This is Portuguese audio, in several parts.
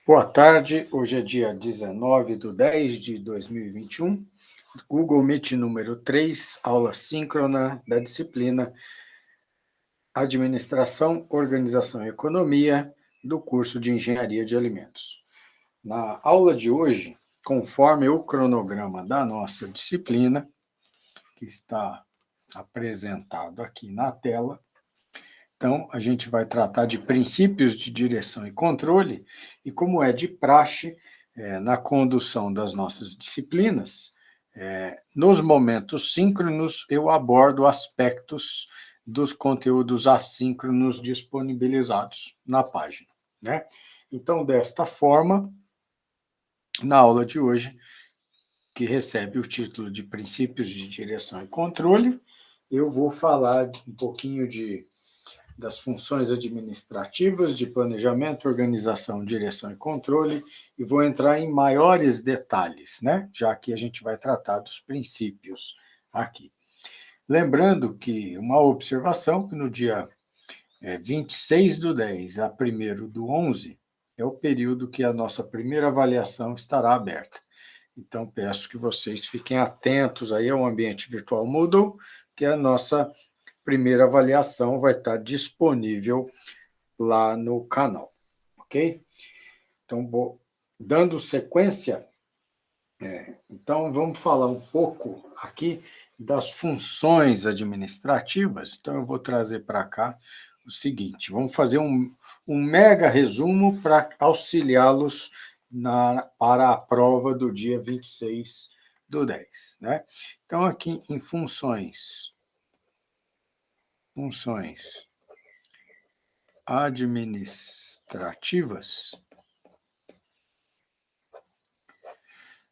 Boa tarde, hoje é dia 19/10/2021, Google Meet número 3, aula síncrona da disciplina Administração, Organização e Economia do curso de Engenharia de Alimentos. Na aula de hoje, conforme o cronograma da nossa disciplina, que está apresentado aqui na tela, então, a gente vai tratar de princípios de direção e controle, e como é de praxe, na condução das nossas disciplinas, nos momentos síncronos, eu abordo aspectos dos conteúdos assíncronos disponibilizados na página, né? Então, desta forma, na aula de hoje, que recebe o título de Princípios de Direção e Controle, eu vou falar um pouquinho das funções administrativas de planejamento, organização, direção e controle, e vou entrar em maiores detalhes, né? Já que a gente vai tratar dos princípios aqui. Lembrando que uma observação que no dia 26/10 a 1º/11 é o período que a nossa primeira avaliação estará aberta. Então, peço que vocês fiquem atentos aí ao ambiente virtual Moodle, que a nossa primeira avaliação vai estar disponível lá no canal, ok? Então, dando sequência, então vamos falar um pouco aqui das funções administrativas. Então, eu vou trazer para cá o seguinte, vamos fazer um mega resumo para auxiliá-los para a prova do dia 26/10, né? Então, aqui em funções administrativas,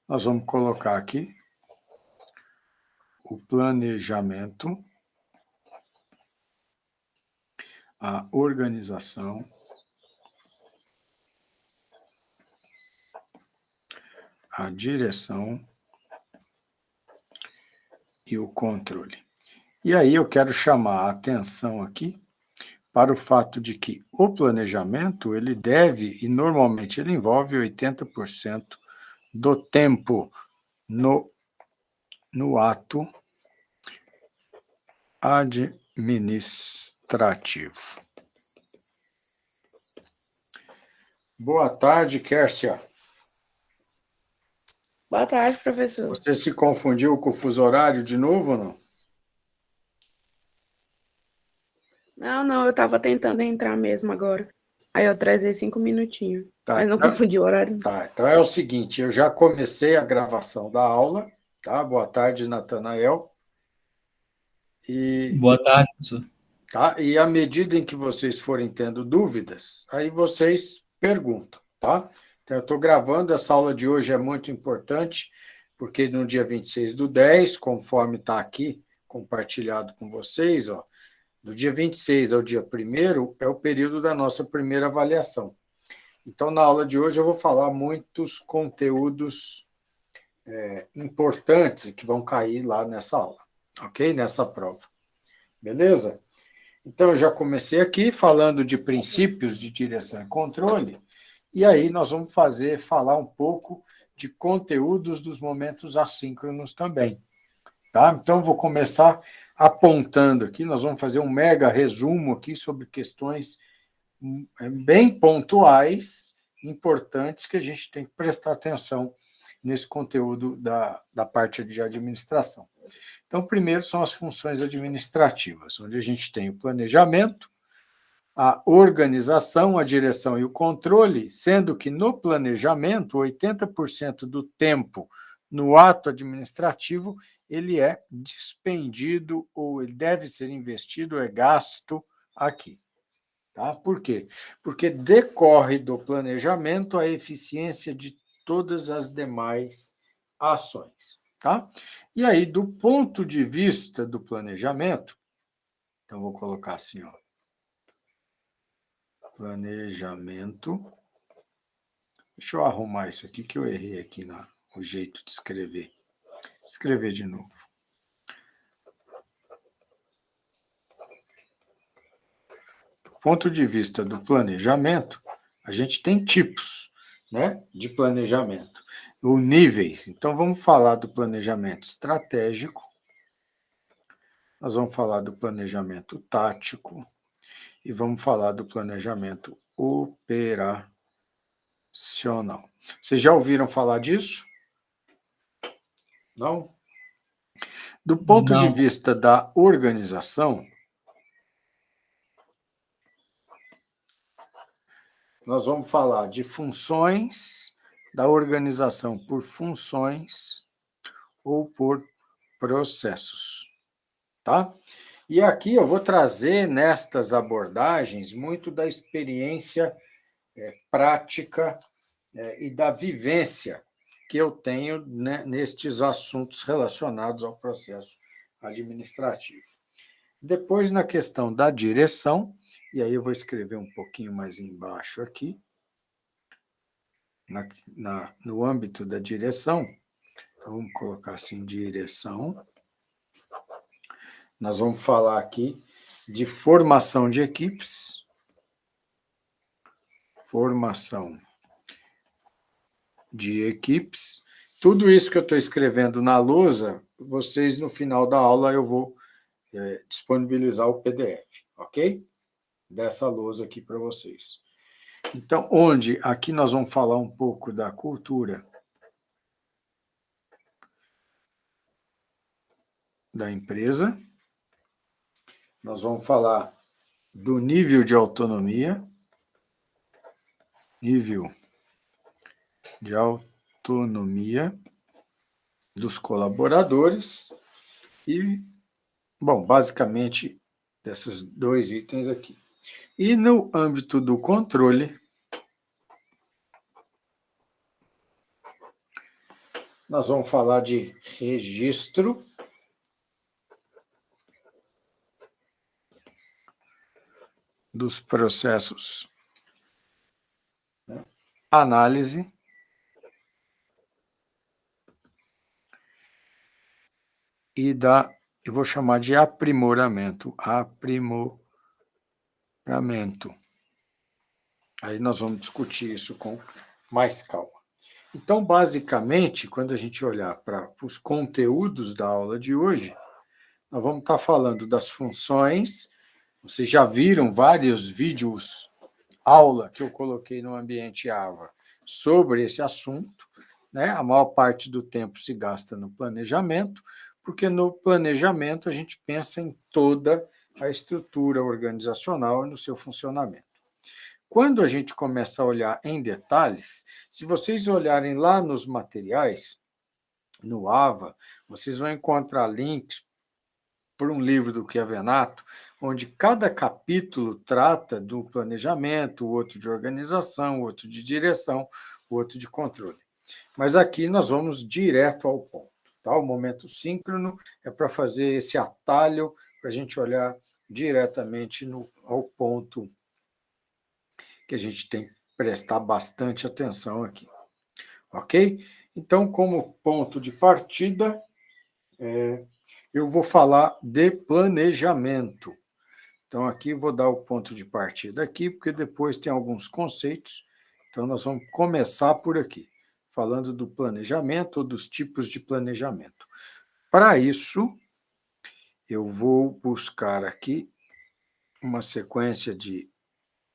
nós vamos colocar aqui o planejamento, a organização, a direção e o controle. E aí eu quero chamar a atenção aqui para o fato de que o planejamento, ele deve, e normalmente ele envolve 80% do tempo no ato administrativo. Boa tarde, Kércia. Boa tarde, professor. Você se confundiu com o fuso horário de novo ou não? Não, eu estava tentando entrar mesmo agora. Aí eu atrasei 5 minutinhos. Tá, Mas não então, confundi o horário. então é o seguinte, eu já comecei a gravação da aula, tá? Boa tarde, Natanael. Boa tarde, professor. Tá? E à medida em que vocês forem tendo dúvidas, aí vocês perguntam, tá? Então, eu estou gravando, essa aula de hoje é muito importante, porque no dia 26/10, conforme está aqui compartilhado com vocês, ó, do dia 26 ao dia 1º é o período da nossa primeira avaliação. Então, na aula de hoje, eu vou falar muitos conteúdos importantes que vão cair lá nessa aula, ok? Nessa prova. Beleza? Então, eu já comecei aqui falando de princípios de direção e controle, e aí nós vamos falar um pouco de conteúdos dos momentos assíncronos também. Tá? Então, vou começar apontando aqui, nós vamos fazer um mega resumo aqui sobre questões bem pontuais, importantes, que a gente tem que prestar atenção nesse conteúdo da parte de administração. Então, primeiro são as funções administrativas, onde a gente tem o planejamento, a organização, a direção e o controle, sendo que no planejamento, 80% do tempo no ato administrativo, ele é despendido ou ele deve ser investido, é gasto aqui. Tá? Por quê? Porque decorre do planejamento a eficiência de todas as demais ações. Tá? E aí, do ponto de vista do planejamento, então vou colocar assim, ó, planejamento. Deixa eu arrumar isso aqui que eu errei aqui no jeito de escrever. Escrever de novo. Do ponto de vista do planejamento, a gente tem tipos. né, de planejamento, ou níveis. Então, vamos falar do planejamento estratégico, nós vamos falar do planejamento tático e vamos falar do planejamento operacional. Vocês já ouviram falar disso? Não? Do ponto de Não. vista da organização, nós vamos falar de funções da organização por funções ou por processos, tá? E aqui eu vou trazer nestas abordagens muito da experiência prática e da vivência que eu tenho, né, nestes assuntos relacionados ao processo administrativo. Depois, na questão da direção, e aí eu vou escrever um pouquinho mais embaixo aqui, no âmbito da direção, então vamos colocar assim, direção. Nós vamos falar aqui de formação de equipes, formação de equipes. Tudo isso que eu estou escrevendo na lousa, vocês, no final da aula, eu vou disponibilizar o PDF, ok? Dessa lousa aqui para vocês. Então, aqui nós vamos falar um pouco da cultura da empresa, nós vamos falar do nível de autonomia, dos colaboradores e, bom, basicamente, desses 2 itens aqui. E no âmbito do controle, nós vamos falar de registro, dos processos, né? Análise e eu vou chamar de aprimoramento. Aí nós vamos discutir isso com mais calma. Então, basicamente, quando a gente olhar para os conteúdos da aula de hoje, nós vamos estar falando das funções. Vocês já viram vários vídeos aula que eu coloquei no ambiente AVA sobre esse assunto, né? A maior parte do tempo se gasta no planejamento, porque no planejamento a gente pensa em toda a estrutura organizacional e no seu funcionamento. Quando a gente começa a olhar em detalhes, se vocês olharem lá nos materiais, no AVA, vocês vão encontrar links por um livro do Chiavenato, onde cada capítulo trata do planejamento, o outro de organização, o outro de direção, o outro de controle. Mas aqui nós vamos direto ao ponto. Tá? O momento síncrono é para fazer esse atalho, para a gente olhar diretamente ao ponto que a gente tem que prestar bastante atenção aqui. Ok? Então, como ponto de partida, eu vou falar de planejamento. Então, aqui vou dar o ponto de partida aqui, porque depois tem alguns conceitos. Então, nós vamos começar por aqui, falando do planejamento ou dos tipos de planejamento. Para isso, eu vou buscar aqui uma sequência de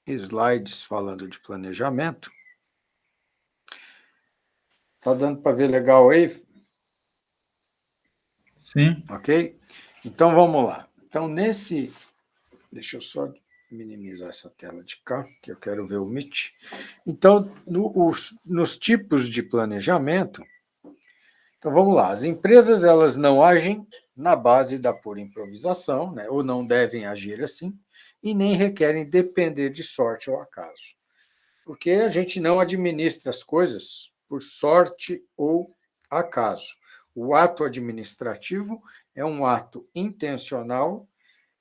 slides falando de planejamento. Está dando para ver legal aí? Sim. Ok? Então, vamos lá. Então, deixa eu só minimizar essa tela de cá, que eu quero ver o Meet. Então, nos tipos de planejamento, então vamos lá, as empresas elas não agem na base da pura improvisação, né, ou não devem agir assim, e nem requerem depender de sorte ou acaso. Porque a gente não administra as coisas por sorte ou acaso. O ato administrativo é um ato intencional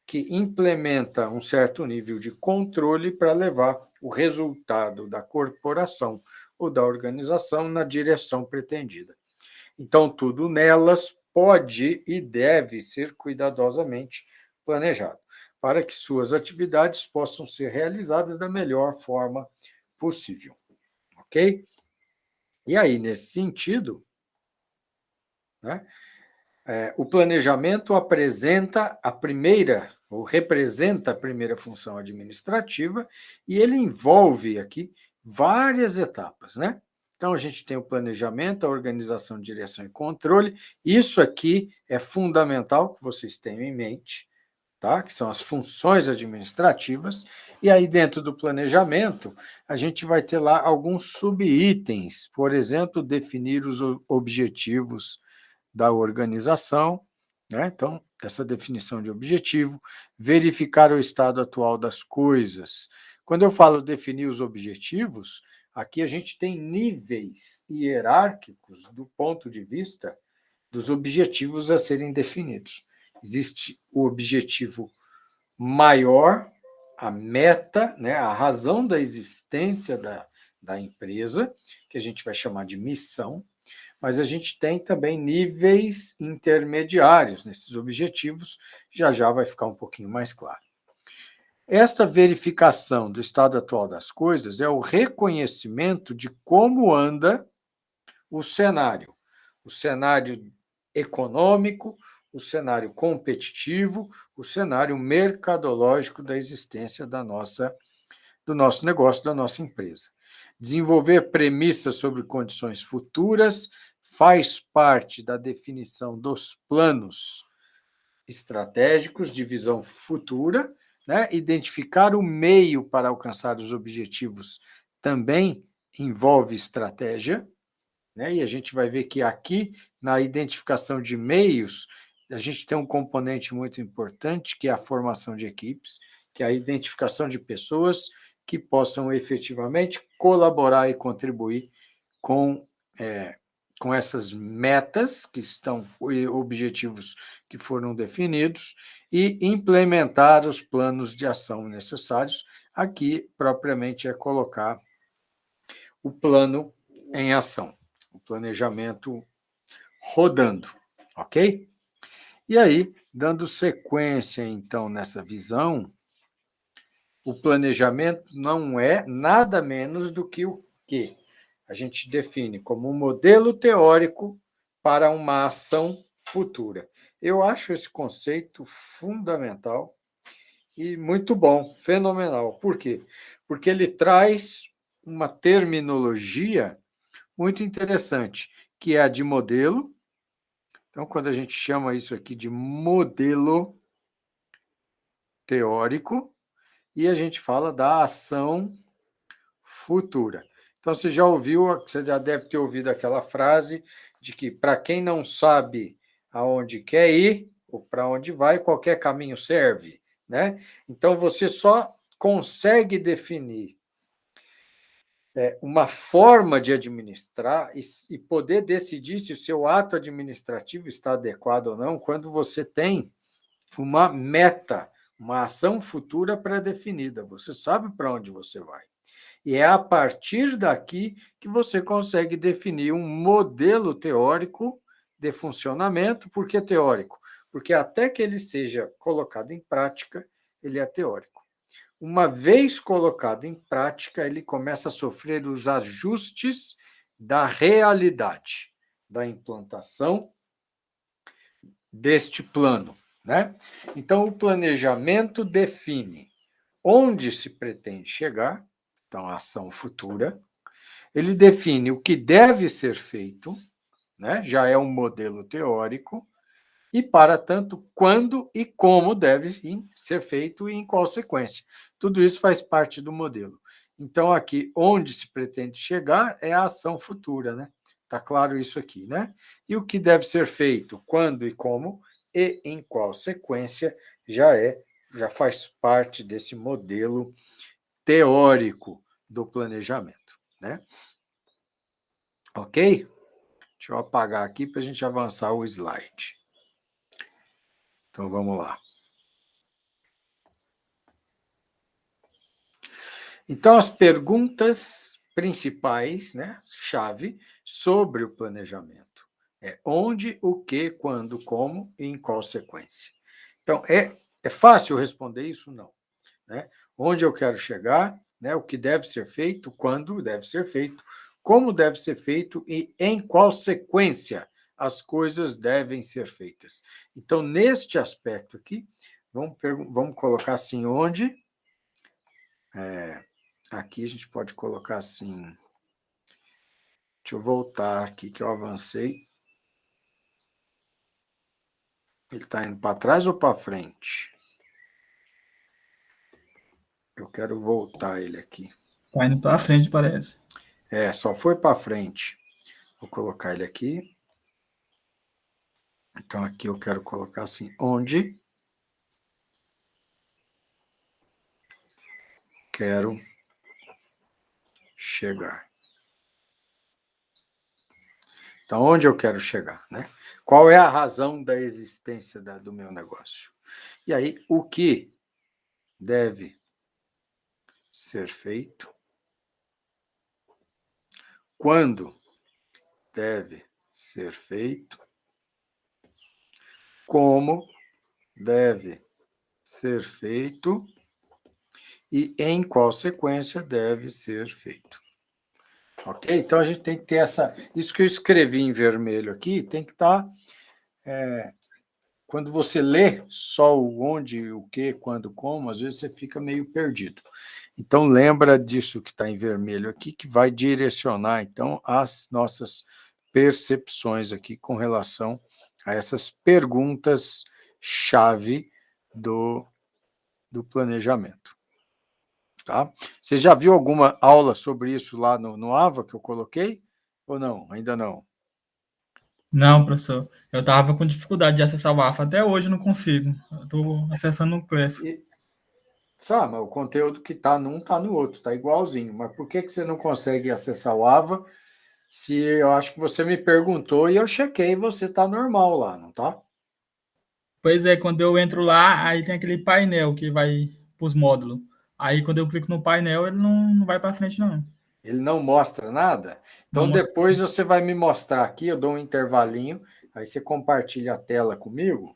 que implementa um certo nível de controle para levar o resultado da corporação ou da organização na direção pretendida. Então, tudo nelas pode e deve ser cuidadosamente planejado, para que suas atividades possam ser realizadas da melhor forma possível. Ok? E aí, nesse sentido, né, o planejamento apresenta a primeira, ou representa a primeira função administrativa, e ele envolve aqui várias etapas, né? Então, a gente tem o planejamento, a organização, direção e controle. Isso aqui é fundamental que vocês tenham em mente, tá? Que são as funções administrativas. E aí, dentro do planejamento, a gente vai ter lá alguns subitens, por exemplo, definir os objetivos da organização, né? Então, essa definição de objetivo, verificar o estado atual das coisas. Quando eu falo definir os objetivos, aqui a gente tem níveis hierárquicos do ponto de vista dos objetivos a serem definidos. Existe o objetivo maior, a meta, né, a razão da existência da empresa, que a gente vai chamar de missão, mas a gente tem também níveis intermediários nesses objetivos, já já vai ficar um pouquinho mais claro. Esta verificação do estado atual das coisas é o reconhecimento de como anda o cenário econômico, o cenário competitivo, o cenário mercadológico da existência do nosso negócio, da nossa empresa. Desenvolver premissas sobre condições futuras faz parte da definição dos planos estratégicos de visão futura, né? Identificar o meio para alcançar os objetivos também envolve estratégia, né? E a gente vai ver que aqui, na identificação de meios, a gente tem um componente muito importante, que é a formação de equipes, que é a identificação de pessoas que possam efetivamente colaborar e contribuir com, com essas metas que estão, objetivos que foram definidos, e implementar os planos de ação necessários. Aqui, propriamente, é colocar o plano em ação, o planejamento rodando, ok? E aí, dando sequência, então, nessa visão, o planejamento não é nada menos do que o que a gente define como um modelo teórico para uma ação futura. Eu acho esse conceito fundamental e muito bom, fenomenal. Por quê? Porque ele traz uma terminologia muito interessante, que é a de modelo. Então, quando a gente chama isso aqui de modelo teórico, e a gente fala da ação futura. Então, você já ouviu, você já deve ter ouvido aquela frase de que para quem não sabe aonde quer ir ou para onde vai, qualquer caminho serve, né? Então, você só consegue definir uma forma de administrar e poder decidir se o seu ato administrativo está adequado ou não quando você tem uma meta, uma ação futura pré-definida. Você sabe para onde você vai. E é a partir daqui que você consegue definir um modelo teórico de funcionamento. Por que teórico? Porque até que ele seja colocado em prática, ele é teórico. Uma vez colocado em prática, ele começa a sofrer os ajustes da realidade, da implantação deste plano, né? Então, o planejamento define onde se pretende chegar, então, a ação futura. Ele define o que deve ser feito, né? Já é um modelo teórico, e, para tanto, quando e como deve ser feito e em qual sequência. Tudo isso faz parte do modelo. Então, aqui, onde se pretende chegar é a ação futura, né? Está claro isso aqui, né? E o que deve ser feito, quando e como, e em qual sequência, já faz parte desse modelo teórico do planejamento, né? Ok? Deixa eu apagar aqui para a gente avançar o slide. Então, vamos lá. Então, as perguntas principais, né, chave, sobre o planejamento é onde, o que, quando, como e em qual sequência. Então, é fácil responder isso? Não. Né? Onde eu quero chegar, né, o que deve ser feito, quando deve ser feito, como deve ser feito e em qual sequência as coisas devem ser feitas. Então, neste aspecto aqui, vamos colocar assim, onde? Aqui a gente pode colocar assim. Deixa eu voltar aqui que eu avancei. Ele está indo para trás ou para frente? Eu quero voltar ele aqui. Tá indo para frente, parece. Só foi para frente. Vou colocar ele aqui. Então, aqui eu quero colocar assim, onde quero chegar. Então, onde eu quero chegar, né? Qual é a razão da existência do meu negócio? E aí, o que deve ser feito? Quando deve ser feito? Como deve ser feito? E em qual sequência deve ser feito? Ok? Então, a gente tem que ter isso que eu escrevi em vermelho aqui, tem que estar... Quando você lê só o onde, o que, quando, como, às vezes você fica meio perdido. Então, lembra disso que está em vermelho aqui, que vai direcionar, então, as nossas percepções aqui com relação a essas perguntas-chave do planejamento. Tá? Você já viu alguma aula sobre isso lá no AVA que eu coloquei? Ou não? Ainda não? Não, professor. Eu tava com dificuldade de acessar o AFA. Até hoje eu não consigo. Eu tô acessando o Classic. Sabe, mas o conteúdo que está num está no outro, está igualzinho. Mas por que você não consegue acessar o AVA se eu acho que você me perguntou e eu chequei e você está normal lá, não tá? Pois é, quando eu entro lá, aí tem aquele painel que vai pros módulos. Aí quando eu clico no painel, ele não vai para frente, não. Ele não mostra nada? Não Então mostra. depois você vai me mostrar aqui, eu dou um intervalinho, aí você compartilha a tela comigo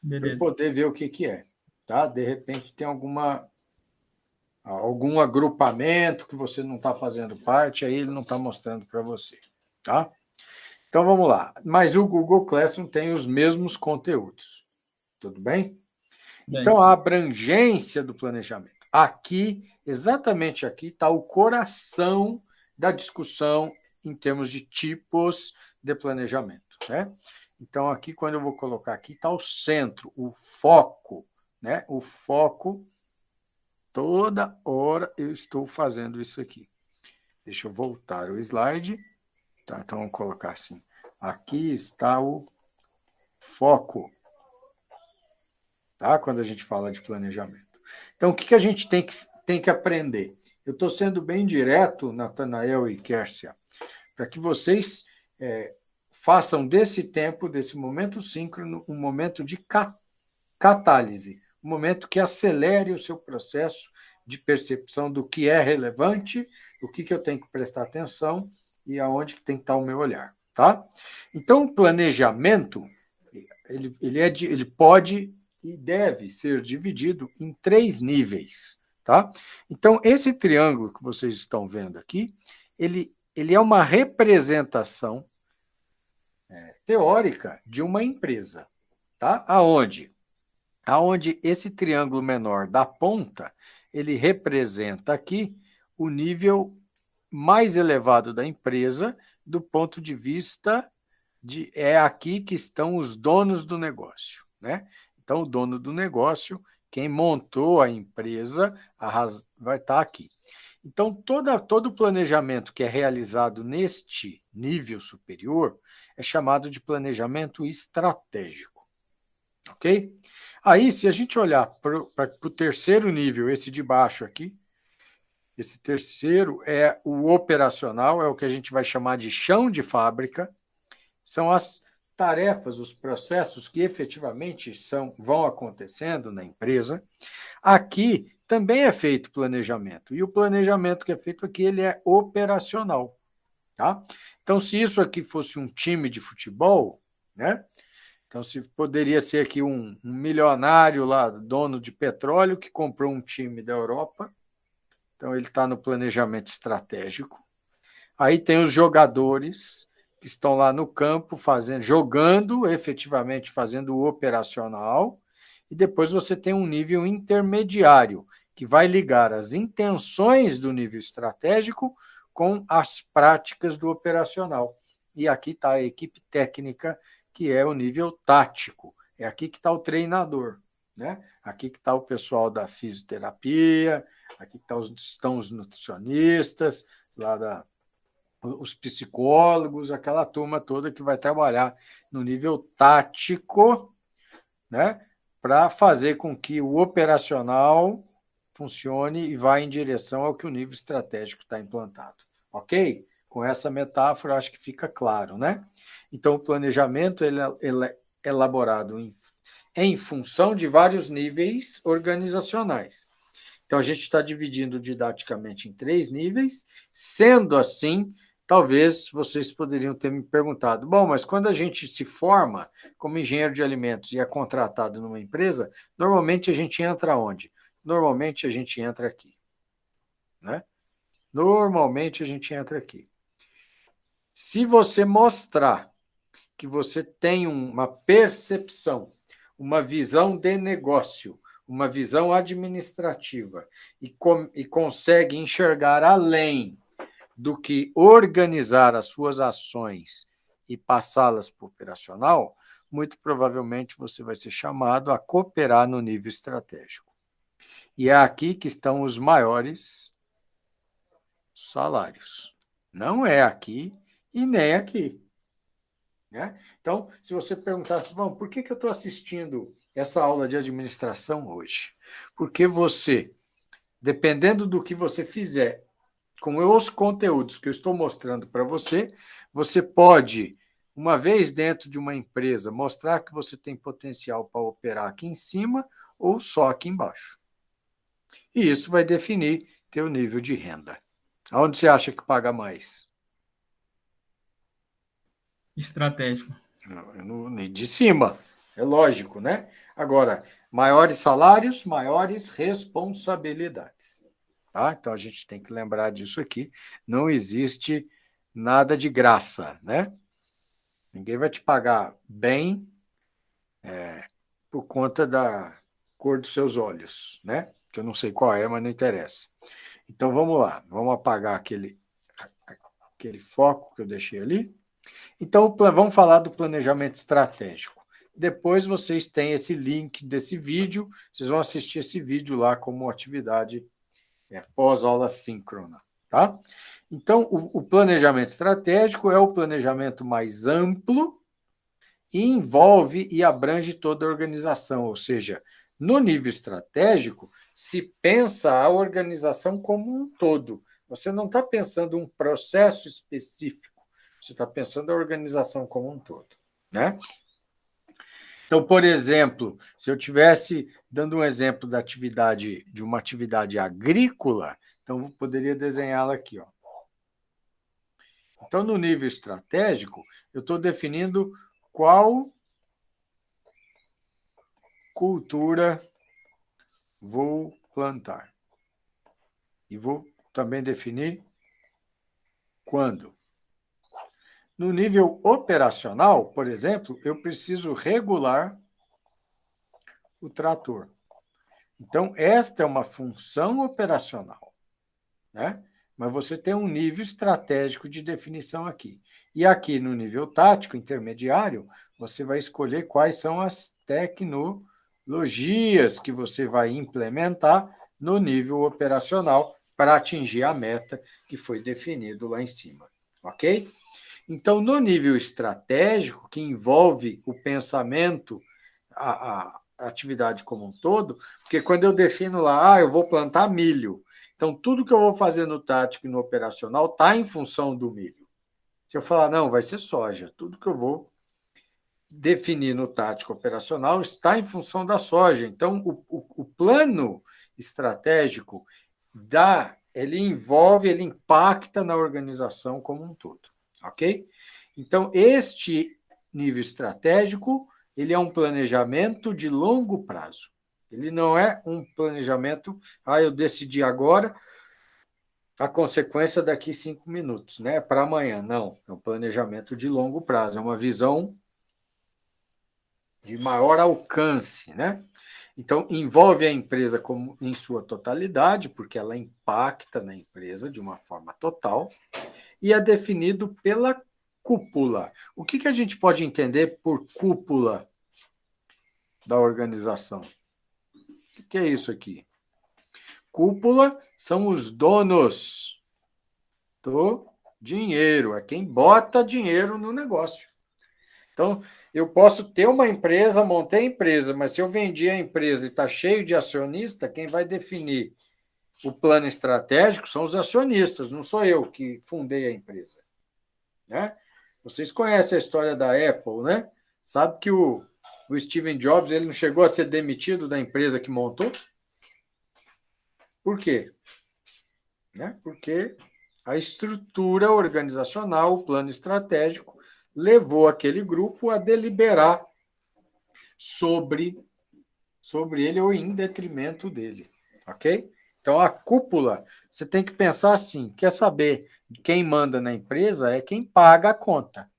para eu Beleza. poder ver o que é. Tá? De repente tem algum agrupamento que você não está fazendo parte, aí ele não está mostrando para você. Tá? Então vamos lá. Mas o Google Classroom tem os mesmos conteúdos. Tudo bem? Bem, Então, a abrangência do planejamento. Aqui, exatamente aqui, está o coração da discussão em termos de tipos de planejamento. Né? Então, aqui, quando eu vou colocar aqui, está o centro, o foco. Né? O foco, toda hora eu estou fazendo isso aqui. Deixa eu voltar o slide. Tá? Então, vamos colocar assim. Aqui está o foco. Tá? Quando a gente fala de planejamento. Então, o que a gente tem que aprender? Eu estou sendo bem direto, Natanael e Kércia, para que vocês façam desse tempo, desse momento síncrono, um momento de catálise, um momento que acelere o seu processo de percepção do que é relevante, o que eu tenho que prestar atenção e aonde que tem que estar o meu olhar. Tá? Então, o planejamento, ele pode e deve ser dividido em 3 níveis. Tá? Então, esse triângulo que vocês estão vendo aqui, ele é uma representação teórica de uma empresa. Tá? Aonde esse triângulo menor da ponta, ele representa aqui o nível mais elevado da empresa do ponto de vista é aqui que estão os donos do negócio. Né? Então, o dono do negócio, quem montou a empresa, vai estar aqui. Então, todo o planejamento que é realizado neste nível superior é chamado de planejamento estratégico. Ok? Aí, se a gente olhar para o terceiro nível, esse de baixo aqui, esse terceiro é o operacional, é o que a gente vai chamar de chão de fábrica, são as tarefas, os processos que efetivamente vão acontecendo na empresa. Aqui também é feito planejamento, e o planejamento que é feito aqui ele é operacional. Tá? Então, se isso aqui fosse um time de futebol, né? Então, se poderia ser aqui um milionário lá, dono de petróleo, que comprou um time da Europa, então ele está no planejamento estratégico. Aí tem os jogadores que estão lá no campo jogando efetivamente, fazendo o operacional, e depois você tem um nível intermediário, que vai ligar as intenções do nível estratégico com as práticas do operacional. E aqui está a equipe técnica, que é o nível tático. É aqui que está o treinador, né? Aqui que está o pessoal da fisioterapia, aqui estão os nutricionistas, os psicólogos, aquela turma toda que vai trabalhar no nível tático, né? Para fazer com que o operacional funcione e vá em direção ao que o nível estratégico está implantado. Ok? Com essa metáfora, acho que fica claro, né? Então, o planejamento ele é elaborado em função de vários níveis organizacionais. Então, a gente está dividindo didaticamente em 3 níveis. Sendo assim, talvez vocês poderiam ter me perguntado, bom, mas quando a gente se forma como engenheiro de alimentos e é contratado numa empresa, normalmente a gente entra onde? Normalmente a gente entra aqui, né? Normalmente a gente entra aqui. Se você mostrar que você tem uma percepção, uma visão de negócio, uma visão administrativa e consegue enxergar além do que organizar as suas ações e passá-las para o operacional, muito provavelmente você vai ser chamado a cooperar no nível estratégico. E é aqui que estão os maiores salários. Não é aqui e nem aqui. Né? Então, se você perguntasse, bom, por que eu estou assistindo essa aula de administração hoje? Porque você, dependendo do que você fizer com os conteúdos que eu estou mostrando para você, você pode, uma vez dentro de uma empresa, mostrar que você tem potencial para operar aqui em cima ou só aqui embaixo. E isso vai definir teu nível de renda. Aonde você acha que paga mais? Estratégico. De cima, é lógico, né? Agora, maiores salários, maiores responsabilidades. Tá? Então, a gente tem que lembrar disso aqui. Não existe nada de graça, né? Ninguém vai te pagar bem por conta da cor dos seus olhos, né? Que eu não sei qual é, mas não interessa. Então, vamos lá. Vamos apagar aquele foco que eu deixei ali. Então, vamos falar do planejamento estratégico. Depois vocês têm esse link desse vídeo, vocês vão assistir esse vídeo lá como atividade pós-aula síncrona. Tá? Então, o planejamento estratégico é o planejamento mais amplo e envolve e abrange toda a organização, ou seja, no nível estratégico, se pensa a organização como um todo. Você não está pensando um processo específico, você está pensando a organização como um todo, né? Então, por exemplo, se eu tivesse dando um exemplo de uma atividade agrícola, então eu poderia desenhá-la aqui, ó. Então, no nível estratégico, eu estou definindo qual cultura vou plantar. E vou também definir quando. No nível operacional, por exemplo, eu preciso regular o trator. Então, esta é uma função operacional, né? Mas você tem um nível estratégico de definição aqui. E aqui no nível tático intermediário, você vai escolher quais são as tecnologias que você vai implementar no nível operacional para atingir a meta que foi definido lá em cima, ok? Então, no nível estratégico, que envolve o pensamento, a atividade como um todo, porque quando eu defino lá, eu vou plantar milho, então tudo que eu vou fazer no tático e no operacional está em função do milho. Se eu falar, não, vai ser soja, tudo que eu vou definir no tático operacional está em função da soja. Então, o plano estratégico ele envolve, ele impacta na organização como um todo, ok? Então, este nível estratégico, ele é um planejamento de longo prazo. Ele não é um planejamento, eu decidi agora, a consequência daqui 5 minutos, né? Para amanhã, não. É um planejamento de longo prazo, é uma visão de maior alcance, né? Então, envolve a empresa como em sua totalidade, porque ela impacta na empresa de uma forma total, e é definido pela cúpula. O que a gente pode entender por cúpula da organização? O que é isso aqui? Cúpula são os donos do dinheiro, é quem bota dinheiro no negócio. Então, eu posso ter uma empresa, montei a empresa, mas se eu vendi a empresa e está cheio de acionista, quem vai definir o plano estratégico são os acionistas, não sou eu que fundei a empresa. Né? Vocês conhecem a história da Apple, né? Sabe que o Steve Jobs ele não chegou a ser demitido da empresa que montou? Por quê? Né? Porque a estrutura organizacional, o plano estratégico, levou aquele grupo a deliberar sobre ele ou em detrimento dele. Ok? Então, a cúpula, você tem que pensar assim: quer saber quem manda na empresa é quem paga a conta.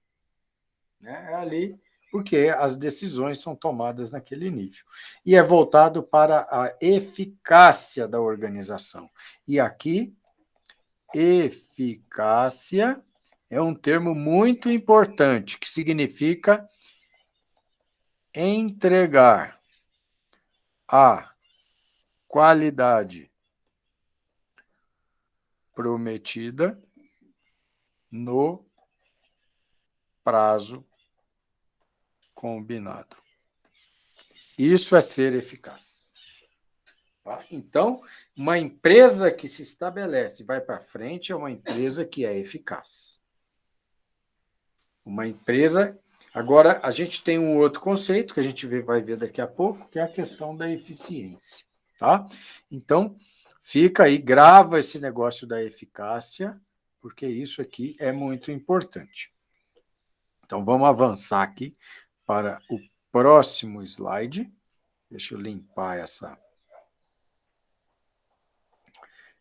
Né? É ali, porque as decisões são tomadas naquele nível. E é voltado para a eficácia da organização. E aqui, eficácia é um termo muito importante, que significa entregar a qualidade prometida no prazo combinado. Isso é ser eficaz. Tá? Então, uma empresa que se estabelece e vai para frente é uma empresa que é eficaz. Uma empresa. Agora, a gente tem um outro conceito que a gente vai ver daqui a pouco, que é a questão da eficiência. Tá? Então, fica aí, grava esse negócio da eficácia, porque isso aqui é muito importante. Então, vamos avançar aqui para o próximo slide. Deixa eu limpar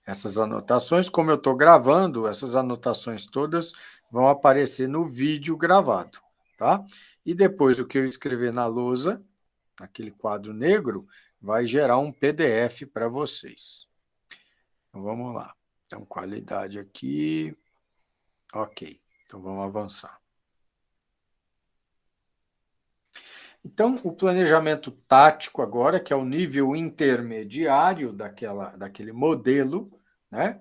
essas anotações. Como eu estou gravando, essas anotações todas vão aparecer no vídeo gravado. Tá? E depois o que eu escrever na lousa, naquele quadro negro, vai gerar um PDF para vocês. Então, vamos lá. Então, qualidade aqui. Ok. Então, vamos avançar. Então, o planejamento tático agora, que é o nível intermediário daquele modelo, né?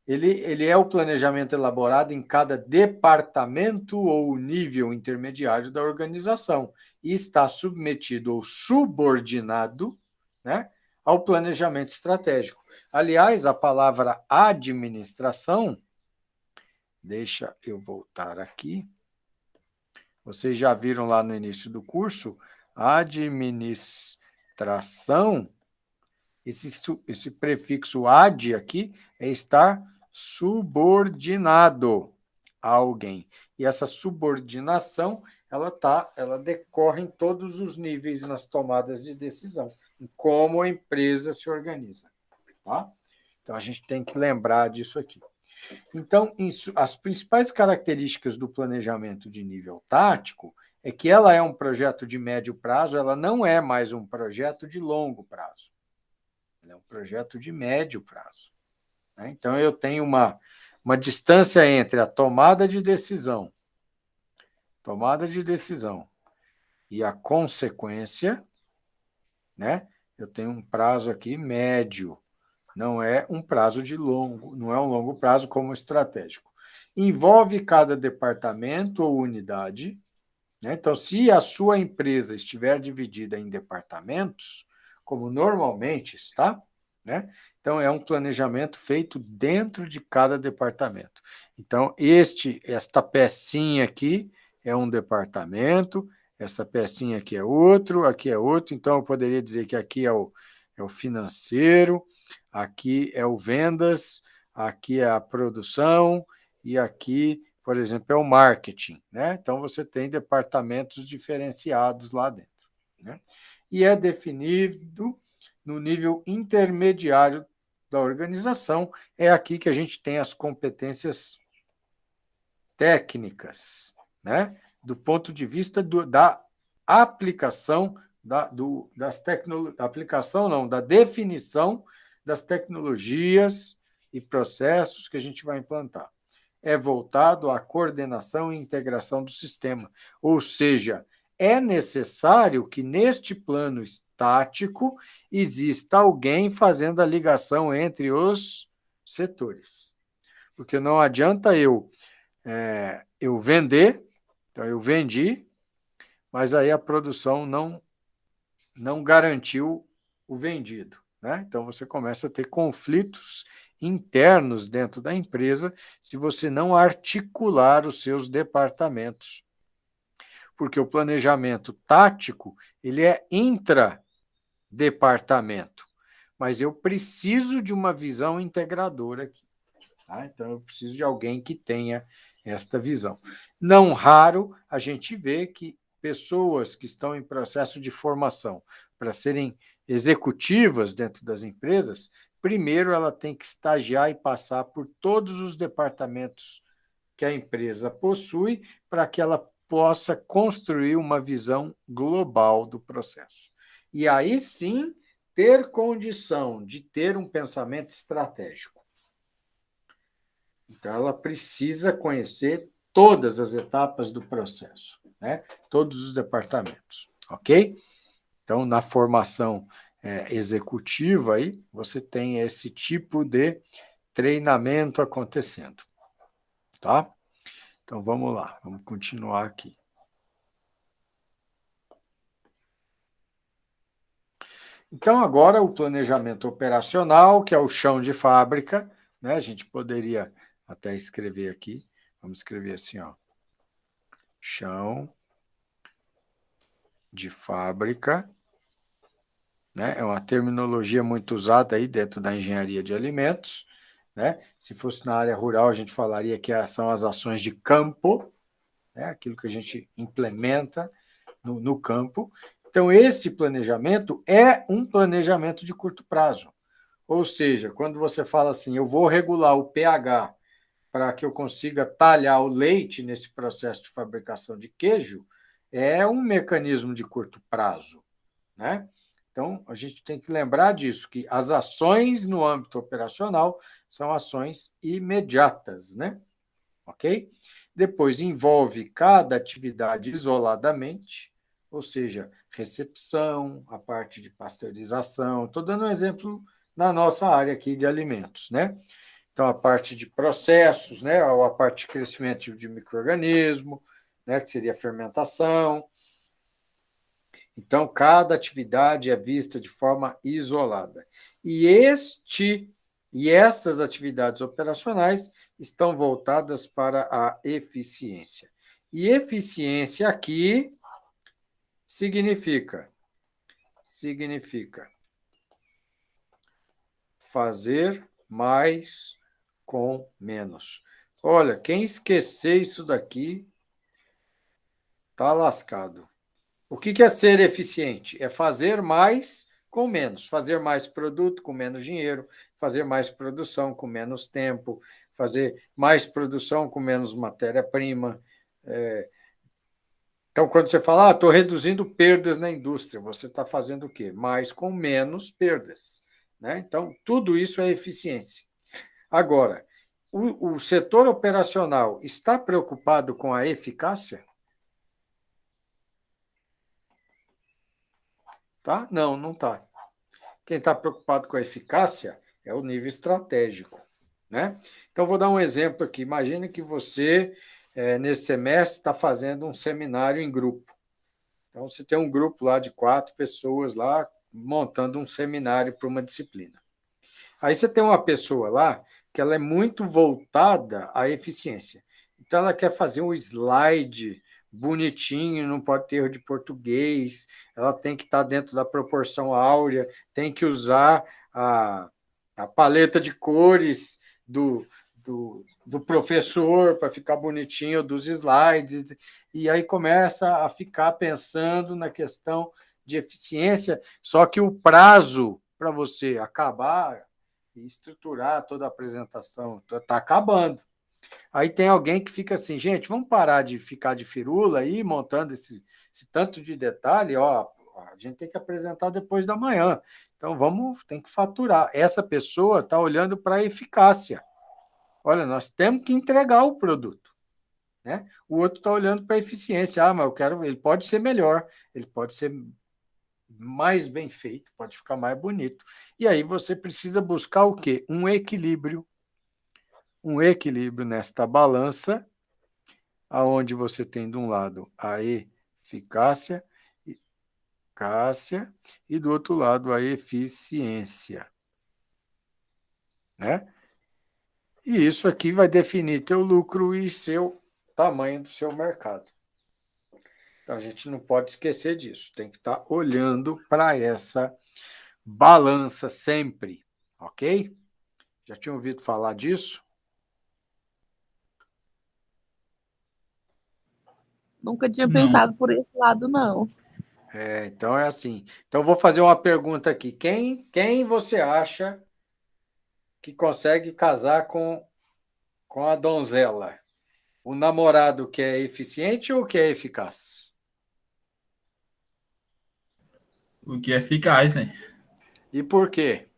Ele é o planejamento elaborado em cada departamento ou nível intermediário da organização e está submetido ou subordinado, né, ao planejamento estratégico. Aliás, a palavra administração, deixa eu voltar aqui. Vocês já viram lá no início do curso, administração, esse prefixo ad aqui é estar subordinado a alguém. E essa subordinação, ela decorre em todos os níveis nas tomadas de decisão, em como a empresa se organiza. Tá? Então, a gente tem que lembrar disso aqui. Então, as principais características do planejamento de nível tático é que ela é um projeto de médio prazo, ela não é mais um projeto de longo prazo. Ela é um projeto de médio prazo. Né? Então, eu tenho uma distância entre a tomada de decisão e a consequência, né? Eu tenho um prazo aqui médio, não é um prazo de longo, não é um longo prazo como estratégico. Envolve cada departamento ou unidade, né? Então, se a sua empresa estiver dividida em departamentos, como normalmente está, né? Então, é um planejamento feito dentro de cada departamento. Então, esta pecinha aqui é um departamento, essa pecinha aqui é outro. Então, eu poderia dizer que aqui é o financeiro, aqui é o vendas, aqui é a produção e aqui, por exemplo, é o marketing. Né? Então, você tem departamentos diferenciados lá dentro. Né? E é definido no nível intermediário da organização, é aqui que a gente tem as competências técnicas, né? Do ponto de vista da aplicação da definição das tecnologias e processos que a gente vai implantar. É voltado à coordenação e integração do sistema, ou seja, é necessário que neste plano estático exista alguém fazendo a ligação entre os setores. Porque não adianta eu vender, então eu vendi, mas aí a produção não garantiu o vendido, né? Então você começa a ter conflitos internos dentro da empresa se você não articular os seus departamentos. Porque o planejamento tático, ele é intradepartamento, mas eu preciso de uma visão integradora aqui. Tá? Então, eu preciso de alguém que tenha esta visão. Não raro, a gente vê que pessoas que estão em processo de formação para serem executivas dentro das empresas, primeiro ela tem que estagiar e passar por todos os departamentos que a empresa possui para que ela possa construir uma visão global do processo. E aí sim, ter condição de ter um pensamento estratégico. Então, ela precisa conhecer todas as etapas do processo, né? Todos os departamentos, ok? Então, na formação executiva, aí, você tem esse tipo de treinamento acontecendo, tá? Então, vamos lá, vamos continuar aqui. Então, agora o planejamento operacional, que é o chão de fábrica, né? A gente poderia até escrever aqui, vamos escrever assim, ó, chão de fábrica, né? É uma terminologia muito usada aí dentro da engenharia de alimentos, né? Se fosse na área rural, a gente falaria que são as ações de campo, né? Aquilo que a gente implementa no campo. Então, esse planejamento é um planejamento de curto prazo. Ou seja, quando você fala assim, eu vou regular o pH para que eu consiga talhar o leite nesse processo de fabricação de queijo, é um mecanismo de curto prazo, né? Então, a gente tem que lembrar disso, que as ações no âmbito operacional são ações imediatas, né? Ok? Depois, envolve cada atividade isoladamente, ou seja, recepção, a parte de pasteurização. Estou dando um exemplo na nossa área aqui de alimentos, né? Então, a parte de processos, né? Ou a parte de crescimento de micro-organismo, né? Que seria a fermentação. Então, cada atividade é vista de forma isolada. E essas atividades operacionais estão voltadas para a eficiência. E eficiência aqui significa fazer mais com menos. Olha, quem esquecer isso daqui está lascado. O que é ser eficiente? É fazer mais com menos, fazer mais produto com menos dinheiro, fazer mais produção com menos tempo, fazer mais produção com menos matéria-prima. Então, quando você fala, estou reduzindo perdas na indústria, você está fazendo o quê? Mais com menos perdas, né? Então, tudo isso é eficiência. Agora, o setor operacional está preocupado com a eficácia? Tá? Não, não está. Quem está preocupado com a eficácia é o nível estratégico, né? Então, vou dar um exemplo aqui. Imagine que você, nesse semestre, está fazendo um seminário em grupo. Então, você tem um grupo lá de 4 pessoas lá montando um seminário para uma disciplina. Aí você tem uma pessoa lá que ela é muito voltada à eficiência. Então, ela quer fazer um slide bonitinho, não pode ter erro de português, ela tem que estar dentro da proporção áurea, tem que usar a paleta de cores do professor para ficar bonitinho dos slides, e aí começa a ficar pensando na questão de eficiência, só que o prazo para você acabar e estruturar toda a apresentação. Está acabando. Aí tem alguém que fica assim, gente, vamos parar de ficar de firula aí, montando esse tanto de detalhe, ó, a gente tem que apresentar depois da manhã. Então, tem que faturar. Essa pessoa está olhando para a eficácia. Olha, nós temos que entregar o produto. Né? O outro está olhando para a eficiência. Ah, mas ele pode ser melhor, ele pode ser mais bem feito, pode ficar mais bonito. E aí você precisa buscar o quê? Um equilíbrio nesta balança, aonde você tem de um lado a eficácia e do outro lado a eficiência, né? E isso aqui vai definir teu lucro e seu tamanho do seu mercado. Então a gente não pode esquecer disso, tem que estar olhando para essa balança sempre, ok? Já tinha ouvido falar disso? Nunca tinha Não. pensado por esse lado, não. Então é assim. Então eu vou fazer uma pergunta aqui. Quem você acha que consegue casar com a donzela? O namorado que é eficiente ou que é eficaz? O que é eficaz, né? E por quê?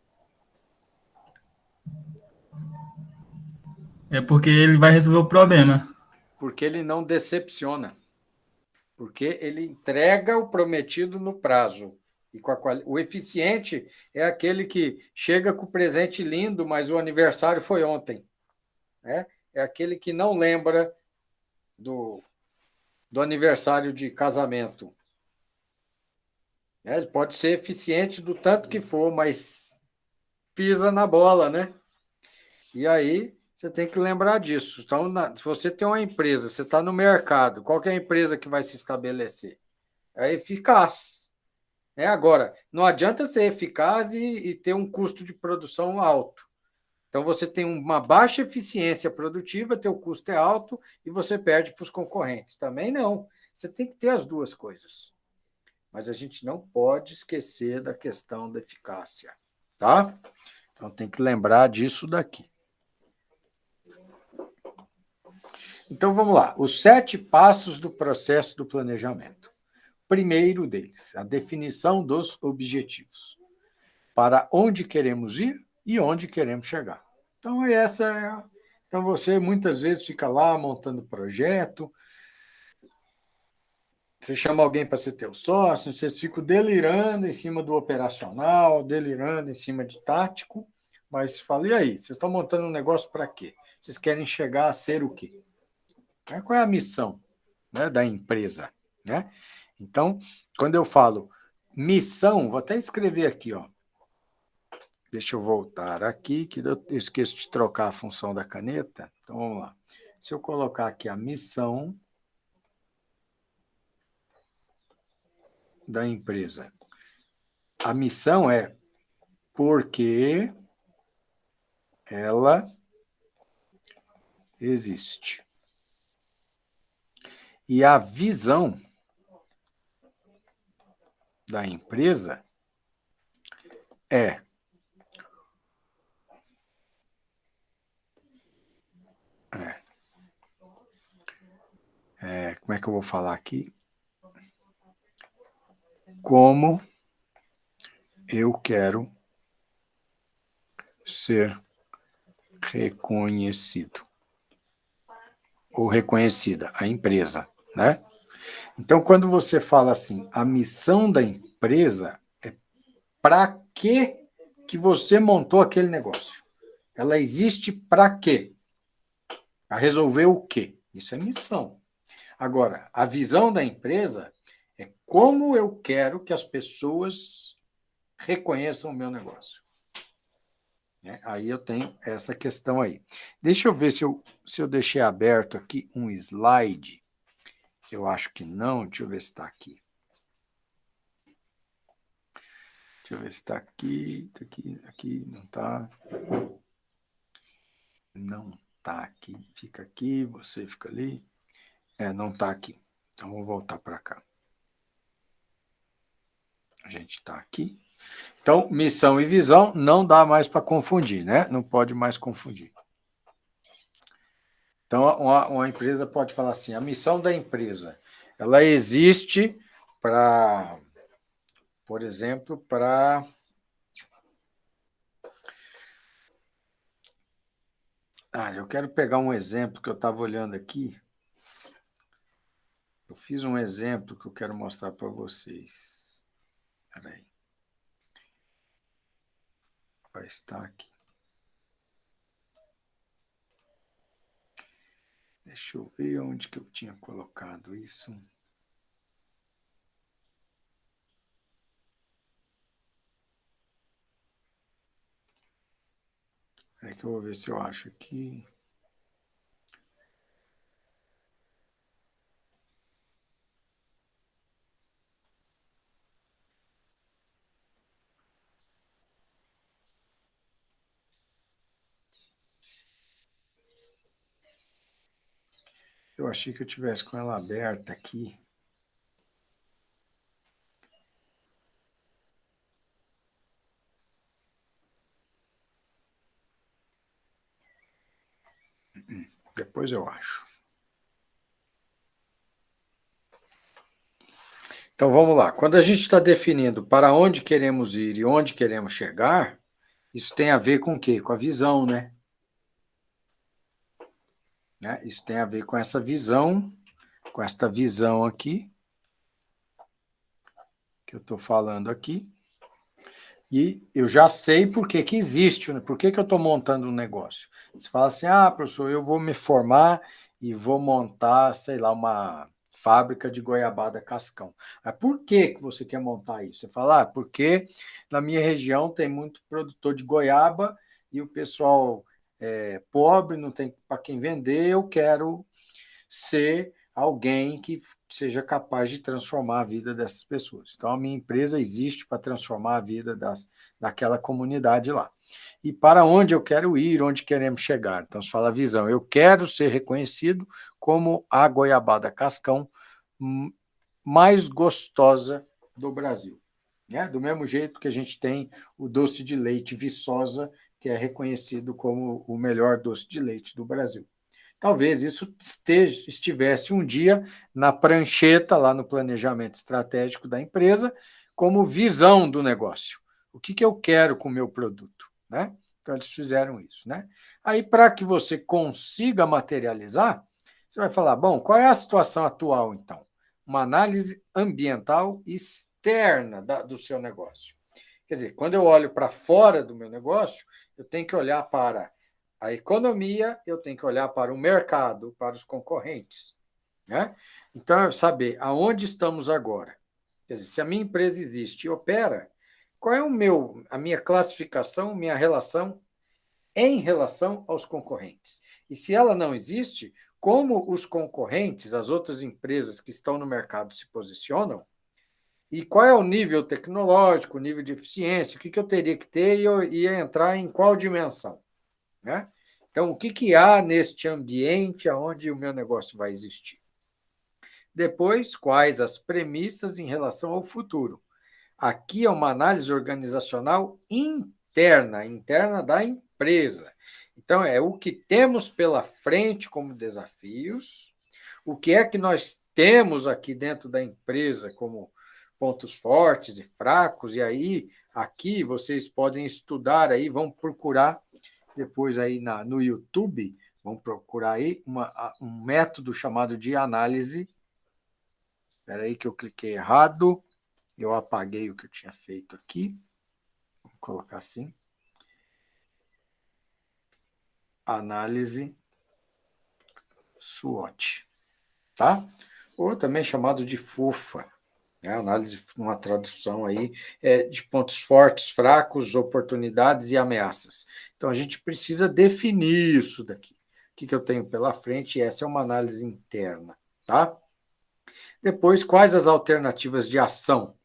É porque ele vai resolver o problema. Porque ele não decepciona. Porque ele entrega o prometido no prazo. E o eficiente é aquele que chega com o presente lindo, mas o aniversário foi ontem. Né? É aquele que não lembra do aniversário de casamento. Ele pode ser eficiente do tanto que for, mas pisa na bola, né? E aí você tem que lembrar disso. Então, se você tem uma empresa, você está no mercado, qual que é a empresa que vai se estabelecer? É eficaz. Agora, não adianta ser eficaz e ter um custo de produção alto. Então, você tem uma baixa eficiência produtiva, teu custo é alto e você perde para os concorrentes. Também não. Você tem que ter as duas coisas. Mas a gente não pode esquecer da questão da eficácia, tá? Então tem que lembrar disso daqui. Então vamos lá, os 7 passos do processo do planejamento. Primeiro deles, a definição dos objetivos. Para onde queremos ir e onde queremos chegar. Então então você muitas vezes fica lá montando projeto, você chama alguém para ser teu sócio, vocês ficam delirando em cima do operacional, delirando em cima de tático, mas fala, e aí, vocês estão montando um negócio para quê? Vocês querem chegar a ser o quê? Qual é a missão, né, da empresa? Né? Então, quando eu falo missão, vou até escrever aqui, ó. Deixa eu voltar aqui, que eu esqueço de trocar a função da caneta. Então, vamos lá. Se eu colocar aqui a missão da empresa, a missão é porque ela existe. E a visão da empresa é como é que eu vou falar aqui? Como eu quero ser reconhecido ou reconhecida, a empresa, né? Então, quando você fala assim, a missão da empresa é para que você montou aquele negócio? Ela existe para quê? Para resolver o quê? Isso é missão. Agora, a visão da empresa é como eu quero que as pessoas reconheçam o meu negócio. Aí eu tenho essa questão aí. Deixa eu ver se eu deixei aberto aqui um slide. Eu acho que não. Deixa eu ver se está aqui. Deixa eu ver se está aqui. Aqui, não está. Não está aqui. Fica aqui, você fica ali. Não está aqui. Então, vou voltar para cá. A gente está aqui. Então, missão e visão não dá mais para confundir, né? Não pode mais confundir. Então, uma empresa pode falar assim, a missão da empresa, ela existe para, por exemplo, para... eu quero pegar um exemplo que eu estava olhando aqui. Eu fiz um exemplo que eu quero mostrar para vocês. Espera aí. Vai estar aqui. Deixa eu ver onde que eu tinha colocado isso. É que eu vou ver se eu acho aqui. Eu achei que eu tivesse com ela aberta aqui. Depois eu acho. Então vamos lá. Quando a gente está definindo para onde queremos ir e onde queremos chegar, isso tem a ver com o quê? Com a visão, né? Isso tem a ver com essa visão, com esta visão aqui, que eu estou falando aqui. E eu já sei por que existe, né? Por que eu estou montando um negócio. Você fala assim, professor, eu vou me formar e vou montar, sei lá, uma fábrica de goiabada cascão. Mas por que você quer montar isso? Você fala, porque na minha região tem muito produtor de goiaba e o pessoal é pobre, não tem para quem vender, eu quero ser alguém que seja capaz de transformar a vida dessas pessoas. Então, a minha empresa existe para transformar a vida daquela comunidade lá. E para onde eu quero ir, onde queremos chegar? Então, se fala a visão. Eu quero ser reconhecido como a goiabada cascão mais gostosa do Brasil. Do mesmo jeito que a gente tem o doce de leite Viçosa, que é reconhecido como o melhor doce de leite do Brasil. Talvez isso estivesse um dia na prancheta, lá no planejamento estratégico da empresa, como visão do negócio. O que eu quero com o meu produto? Né? Então, eles fizeram isso. Né? Aí, para que você consiga materializar, você vai falar, bom, qual é a situação atual, então? Uma análise ambiental externa do seu negócio. Quer dizer, quando eu olho para fora do meu negócio, eu tenho que olhar para a economia, eu tenho que olhar para o mercado, para os concorrentes. Né? Então, eu saber aonde estamos agora. Quer dizer, se a minha empresa existe e opera, qual é a minha classificação, minha relação em relação aos concorrentes? E se ela não existe, como os concorrentes, as outras empresas que estão no mercado se posicionam, e qual é o nível tecnológico, o nível de eficiência, o que eu teria que ter e eu ia entrar em qual dimensão? Né? Então, o que há neste ambiente onde o meu negócio vai existir? Depois, quais as premissas em relação ao futuro? Aqui é uma análise organizacional interna da empresa. Então, é o que temos pela frente como desafios, o que é que nós temos aqui dentro da empresa como pontos fortes e fracos, e aí, aqui, vocês podem estudar aí, vão procurar depois aí no YouTube, vamos procurar aí um método chamado de análise. Espera aí que eu cliquei errado, eu apaguei o que eu tinha feito aqui. Vou colocar assim. Análise SWOT, tá? Ou também chamado de FUFA, né? Análise, uma tradução aí, de pontos fortes, fracos, oportunidades e ameaças. Então, a gente precisa definir isso daqui. O que eu tenho pela frente? Essa é uma análise interna, tá? Depois, quais as alternativas de ação?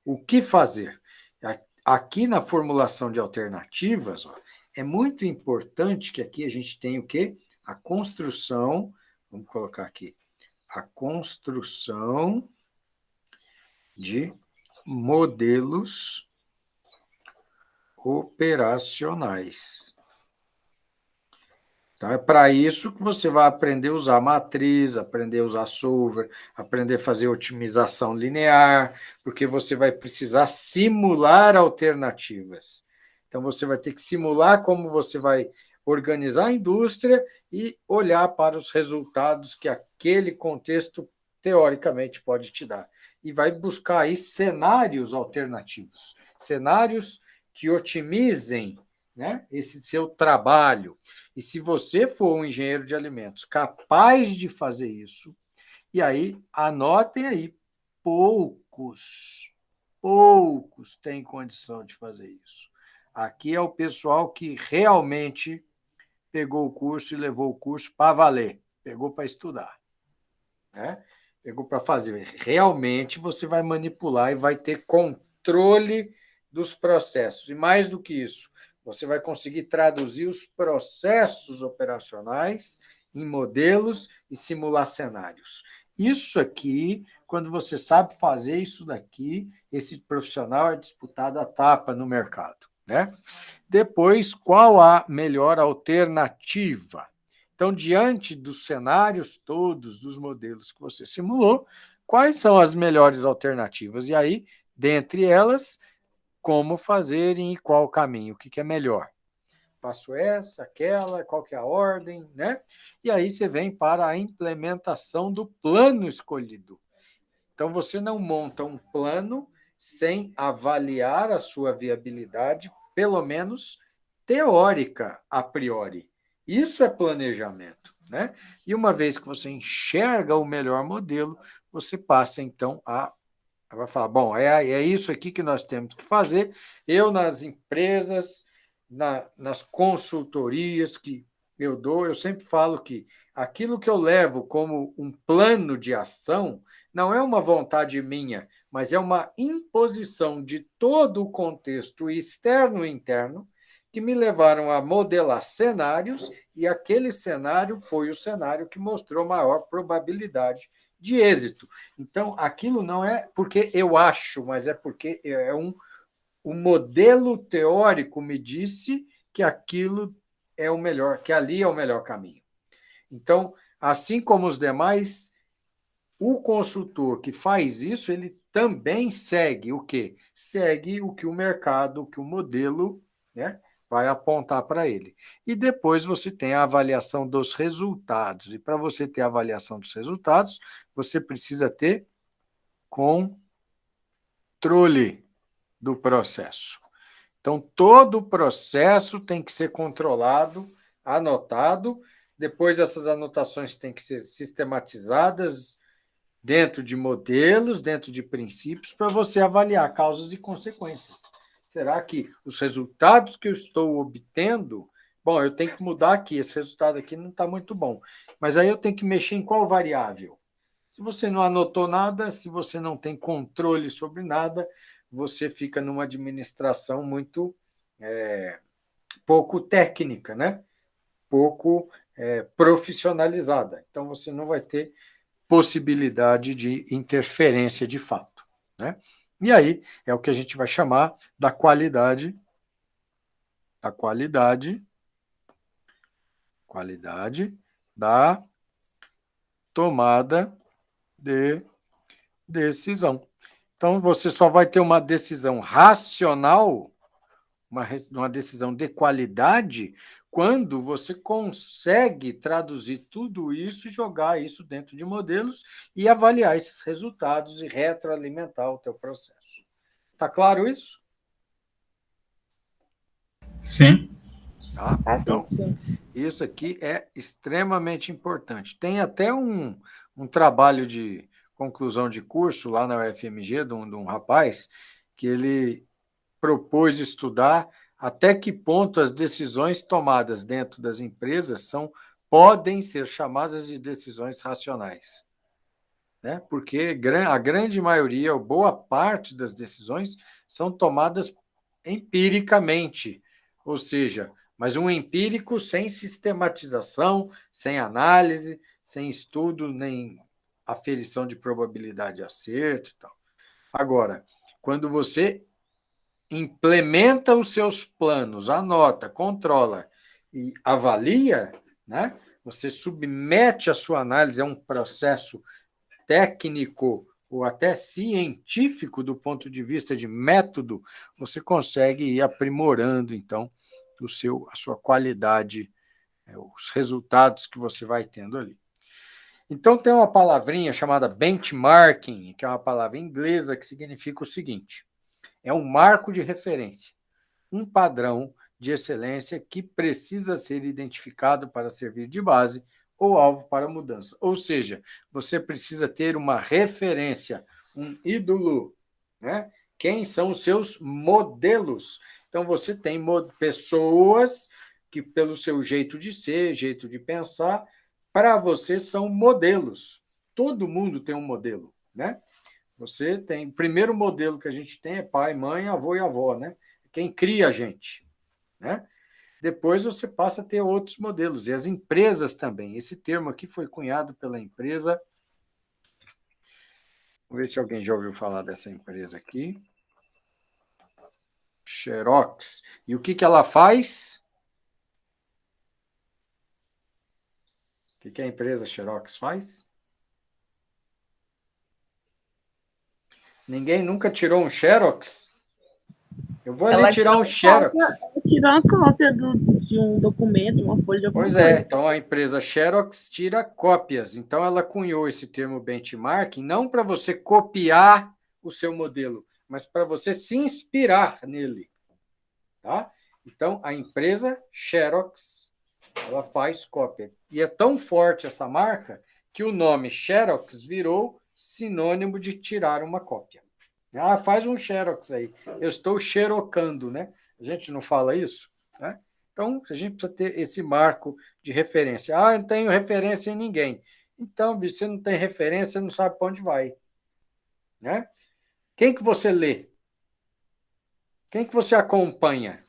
O que fazer? Aqui na formulação de alternativas, é muito importante que aqui a gente tenha o quê? A construção, vamos colocar aqui, a construção de modelos operacionais. Então, é para isso que você vai aprender a usar matriz, aprender a usar solver, aprender a fazer otimização linear, porque você vai precisar simular alternativas. Então, você vai ter que simular como você vai organizar a indústria e olhar para os resultados que aquele contexto, teoricamente, pode te dar. E vai buscar aí cenários alternativos, cenários que otimizem, né, esse seu trabalho. E se você for um engenheiro de alimentos capaz de fazer isso, e aí, anotem aí, poucos têm condição de fazer isso. Aqui é o pessoal que realmente pegou o curso e levou o curso para valer, pegou para estudar, né? Pegou para fazer. Realmente você vai manipular e vai ter controle dos processos. E mais do que isso, você vai conseguir traduzir os processos operacionais em modelos e simular cenários. Isso aqui, quando você sabe fazer isso daqui, esse profissional é disputado a tapa no mercado, né? Depois, qual a melhor alternativa? Então, diante dos cenários todos, dos modelos que você simulou, quais são as melhores alternativas? E aí, dentre elas, como fazer e qual caminho, o que é melhor? Passo essa, aquela, qual que é a ordem, né? E aí você vem para a implementação do plano escolhido. Então, você não monta um plano sem avaliar a sua viabilidade, pelo menos teórica, a priori. Isso é planejamento, né? E uma vez que você enxerga o melhor modelo, você passa, então, vai falar, bom, é isso aqui que nós temos que fazer. Eu, nas empresas, nas consultorias que eu dou, eu sempre falo que aquilo que eu levo como um plano de ação não é uma vontade minha, mas é uma imposição de todo o contexto externo e interno que me levaram a modelar cenários, e aquele cenário foi o cenário que mostrou maior probabilidade de êxito. Então, aquilo não é porque eu acho, mas é porque o modelo teórico me disse que aquilo é o melhor, que ali é o melhor caminho. Então, assim como os demais, o consultor que faz isso, ele também segue o quê? Segue o que o mercado, o que o modelo, né, vai apontar para ele. E depois você tem a avaliação dos resultados. E para você ter a avaliação dos resultados, você precisa ter controle do processo. Então, todo o processo tem que ser controlado, anotado. Depois, essas anotações têm que ser sistematizadas dentro de modelos, dentro de princípios, para você avaliar causas e consequências. Será que os resultados que eu estou obtendo, bom, eu tenho que mudar aqui, esse resultado aqui não está muito bom, mas aí eu tenho que mexer em qual variável? Se você não anotou nada, se você não tem controle sobre nada, você fica numa administração muito pouco técnica, né? Pouco profissionalizada. Então, você não vai ter possibilidade de interferência de fato, né? E aí é o que a gente vai chamar da qualidade da tomada de decisão. Então, você só vai ter uma decisão racional, uma decisão de qualidade, quando você consegue traduzir tudo isso e jogar isso dentro de modelos e avaliar esses resultados e retroalimentar o teu processo. Está claro isso? Sim. Tá? Então, sim. isso aqui é extremamente importante. Tem até um trabalho de conclusão de curso lá na UFMG, de um rapaz, que ele propôs estudar até que ponto as decisões tomadas dentro das empresas podem ser chamadas de decisões racionais, né? Porque a grande maioria, ou boa parte das decisões são tomadas empiricamente, ou seja, mas um empírico sem sistematização, sem análise, sem estudo, nem aferição de probabilidade de acerto e tal. Agora, quando você implementa os seus planos, anota, controla e avalia, né? Você submete a sua análise a um processo técnico ou até científico do ponto de vista de método, você consegue ir aprimorando, então, a sua qualidade, os resultados que você vai tendo ali. Então, tem uma palavrinha chamada benchmarking, que é uma palavra inglesa que significa o seguinte: é um marco de referência, um padrão de excelência que precisa ser identificado para servir de base ou alvo para mudança. Ou seja, você precisa ter uma referência, um ídolo, né? Quem são os seus modelos? Então, você tem pessoas que, pelo seu jeito de ser, jeito de pensar, para você são modelos. Todo mundo tem um modelo, né? Você tem. O primeiro modelo que a gente tem é pai, mãe, avô e avó, né? Quem cria a gente, né? Depois você passa a ter outros modelos, e as empresas também. Esse termo aqui foi cunhado pela empresa. Vamos ver se alguém já ouviu falar dessa empresa aqui. Xerox. E o que ela faz? O que a empresa Xerox faz? Ninguém nunca tirou um Xerox? Eu vou ali tirar um Xerox. Tirou uma cópia de um documento, de uma folha de alguma Pois coisa. é, então a empresa Xerox tira cópias. Então ela cunhou esse termo benchmarking não para você copiar o seu modelo, mas para você se inspirar nele. Tá? Então a empresa Xerox, ela faz cópia. E é tão forte essa marca que o nome Xerox virou sinônimo de tirar uma cópia. Ah, faz um Xerox aí. Eu estou xerocando, né? A gente não fala isso, né? Então, a gente precisa ter esse marco de referência. Ah, eu não tenho referência em ninguém. Então, bicho, você não tem referência, não sabe para onde vai, né? Quem que você lê? Quem que você acompanha?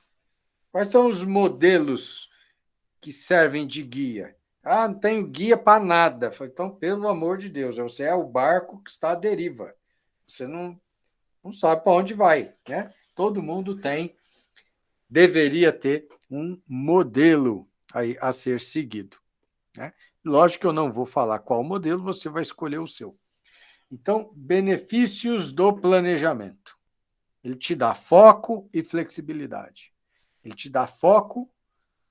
Quais são os modelos que servem de guia? Ah, não tenho guia para nada. Então, pelo amor de Deus, você é o barco que está à deriva. Você não sabe para onde vai, né? Todo mundo deveria ter um modelo aí a ser seguido, né? Lógico que eu não vou falar qual modelo, você vai escolher o seu. Então, benefícios do planejamento. Ele te dá foco e flexibilidade. Ele te dá foco,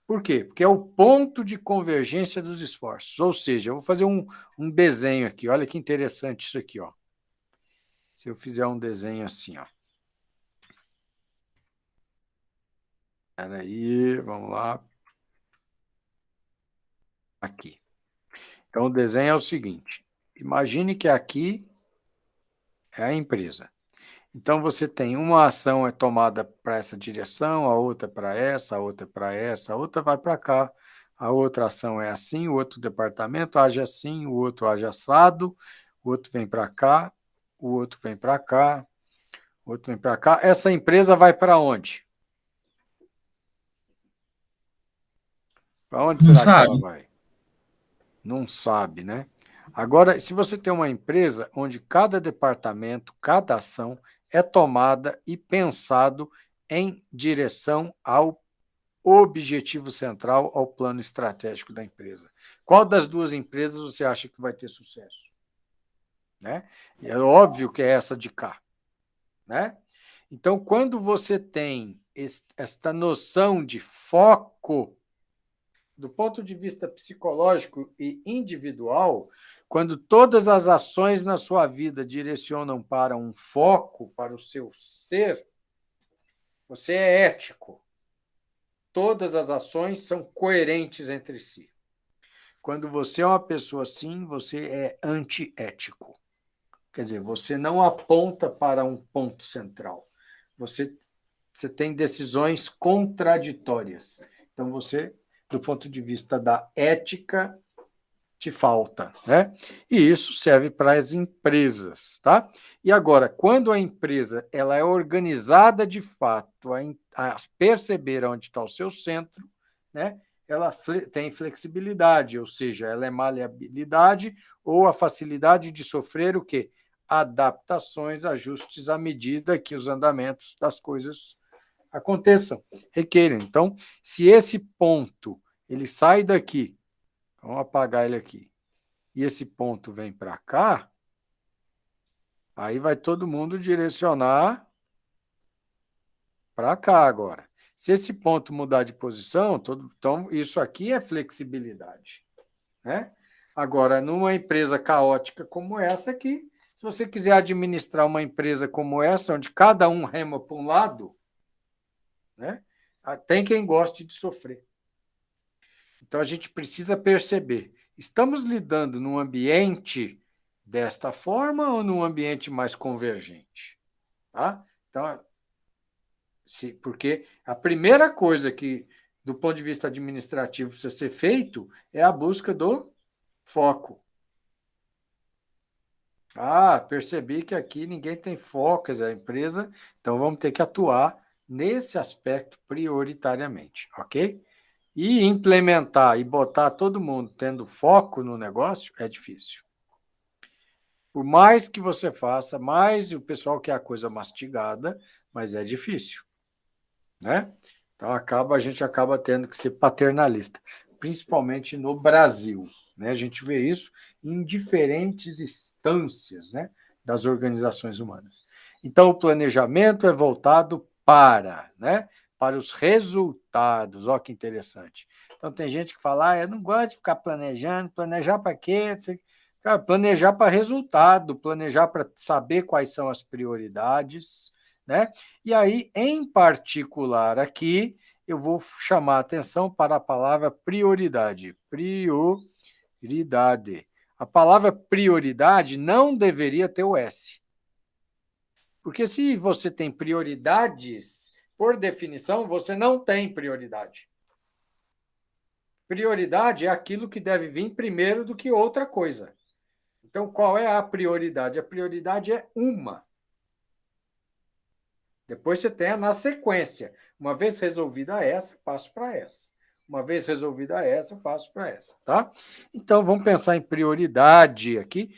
por quê? Porque é o ponto de convergência dos esforços. Ou seja, eu vou fazer um desenho aqui. Olha que interessante isso aqui, ó. Se eu fizer um desenho assim, ó. Espera aí, vamos lá. Aqui. Então, o desenho é o seguinte. Imagine que aqui é a empresa. Então, você tem uma ação é tomada para essa direção, a outra para essa, a outra para essa, a outra vai para cá. A outra ação é assim, o outro departamento age assim, o outro age assado, o outro vem para cá, o outro vem para cá, o outro vem para cá. Essa empresa vai para onde? Para onde Não será que ela sabe? vai? Não sabe, né? Agora, se você tem uma empresa onde cada departamento, cada ação é tomada e pensado em direção ao objetivo central, ao plano estratégico da empresa. Qual das duas empresas você acha que vai ter sucesso? Né? É óbvio que é essa de cá, né? Então, quando você tem esta noção de foco, do ponto de vista psicológico e individual, quando todas as ações na sua vida direcionam para um foco, para o seu ser, você é ético. Todas as ações são coerentes entre si. Quando você é uma pessoa assim, você é antiético. Quer dizer, você não aponta para um ponto central. Você tem decisões contraditórias. Então, você, do ponto de vista da ética, te falta, né? E isso serve para as empresas, tá? E agora, quando a empresa ela é organizada de fato a perceber onde está o seu centro, né? Ela tem flexibilidade, ou seja, ela é maleabilidade ou a facilidade de sofrer o quê? adaptações, ajustes à medida que os andamentos das coisas aconteçam, requerem. Então, se esse ponto ele sai daqui, vamos apagar ele aqui, e esse ponto vem para cá, aí vai todo mundo direcionar para cá agora. Se esse ponto mudar de posição, então isso aqui é flexibilidade, né? Agora, numa empresa caótica como essa aqui, se você quiser administrar uma empresa como essa, onde cada um rema para um lado, né? Tem quem goste de sofrer. Então, a gente precisa perceber, estamos lidando num ambiente desta forma ou num ambiente mais convergente? Tá? Então, porque a primeira coisa que, do ponto de vista administrativo, precisa ser feito é a busca do foco. Percebi que aqui ninguém tem foco, quer dizer, a empresa, então vamos ter que atuar nesse aspecto prioritariamente, ok? E implementar e botar todo mundo tendo foco no negócio é difícil. Por mais que você faça, mais o pessoal quer a coisa mastigada, mas é difícil, né? Então a gente acaba tendo que ser paternalista, principalmente no Brasil, né? A gente vê isso em diferentes instâncias, né, das organizações humanas. Então o planejamento é voltado né, para os resultados. Olha que interessante. Então tem gente que fala, eu não gosto de ficar planejando, planejar para quê? Cara, planejar para resultado, planejar para saber quais são as prioridades, né? E aí, em particular, aqui, eu vou chamar a atenção para a palavra prioridade. Prioridade. A palavra prioridade não deveria ter o S. Porque se você tem prioridades, por definição, você não tem prioridade. Prioridade é aquilo que deve vir primeiro do que outra coisa. Então, qual é a prioridade? A prioridade é uma. Depois você tem na sequência. Uma vez resolvida essa, passo para essa. Uma vez resolvida essa, passo para essa, tá? Então, vamos pensar em prioridade aqui.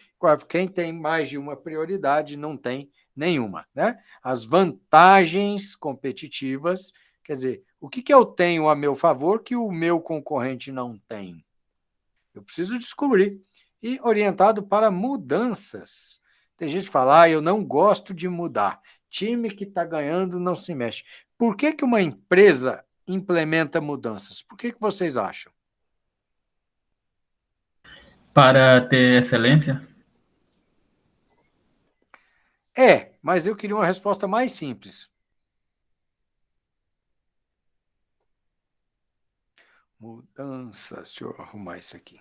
Quem tem mais de uma prioridade não tem nenhuma, né? As vantagens competitivas, quer dizer, o que eu tenho a meu favor que o meu concorrente não tem? Eu preciso descobrir. E orientado para mudanças. Tem gente que fala, eu não gosto de mudar. Time que está ganhando não se mexe. Por que uma empresa implementa mudanças? Por que vocês acham? Para ter excelência? Mas eu queria uma resposta mais simples. Mudanças. Deixa eu arrumar isso aqui.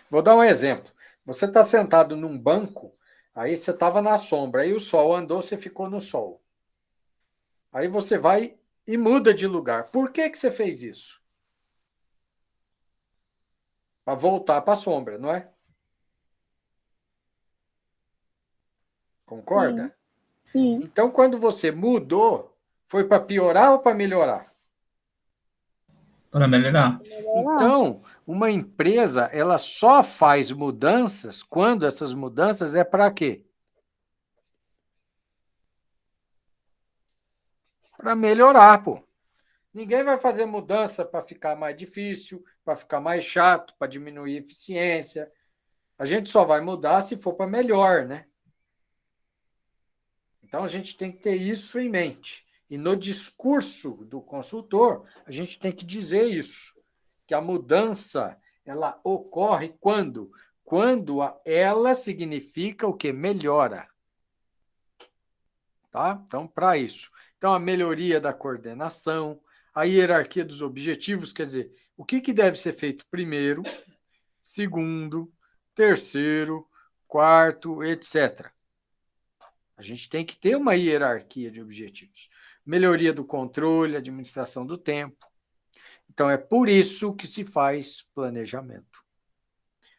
Vou dar um exemplo. Você está sentado num banco, aí você estava na sombra, aí o sol andou, você ficou no sol. Aí você vai e muda de lugar. Por que você fez isso? Para voltar para a sombra, não é? Concorda? Sim. Então, quando você mudou, foi para piorar ou para melhorar? Para melhorar. Então, uma empresa, ela só faz mudanças quando essas mudanças é para quê? Para melhorar, pô. Ninguém vai fazer mudança para ficar mais difícil, para ficar mais chato, para diminuir a eficiência. A gente só vai mudar se for para melhor, né? Então, a gente tem que ter isso em mente. E no discurso do consultor, a gente tem que dizer isso, que a mudança ela ocorre quando? Quando ela significa o que? Melhora. Tá? Então, para isso. Então, a melhoria da coordenação, a hierarquia dos objetivos, quer dizer, o que deve ser feito primeiro, segundo, terceiro, quarto, etc. A gente tem que ter uma hierarquia de objetivos. Melhoria do controle, administração do tempo. Então, é por isso que se faz planejamento.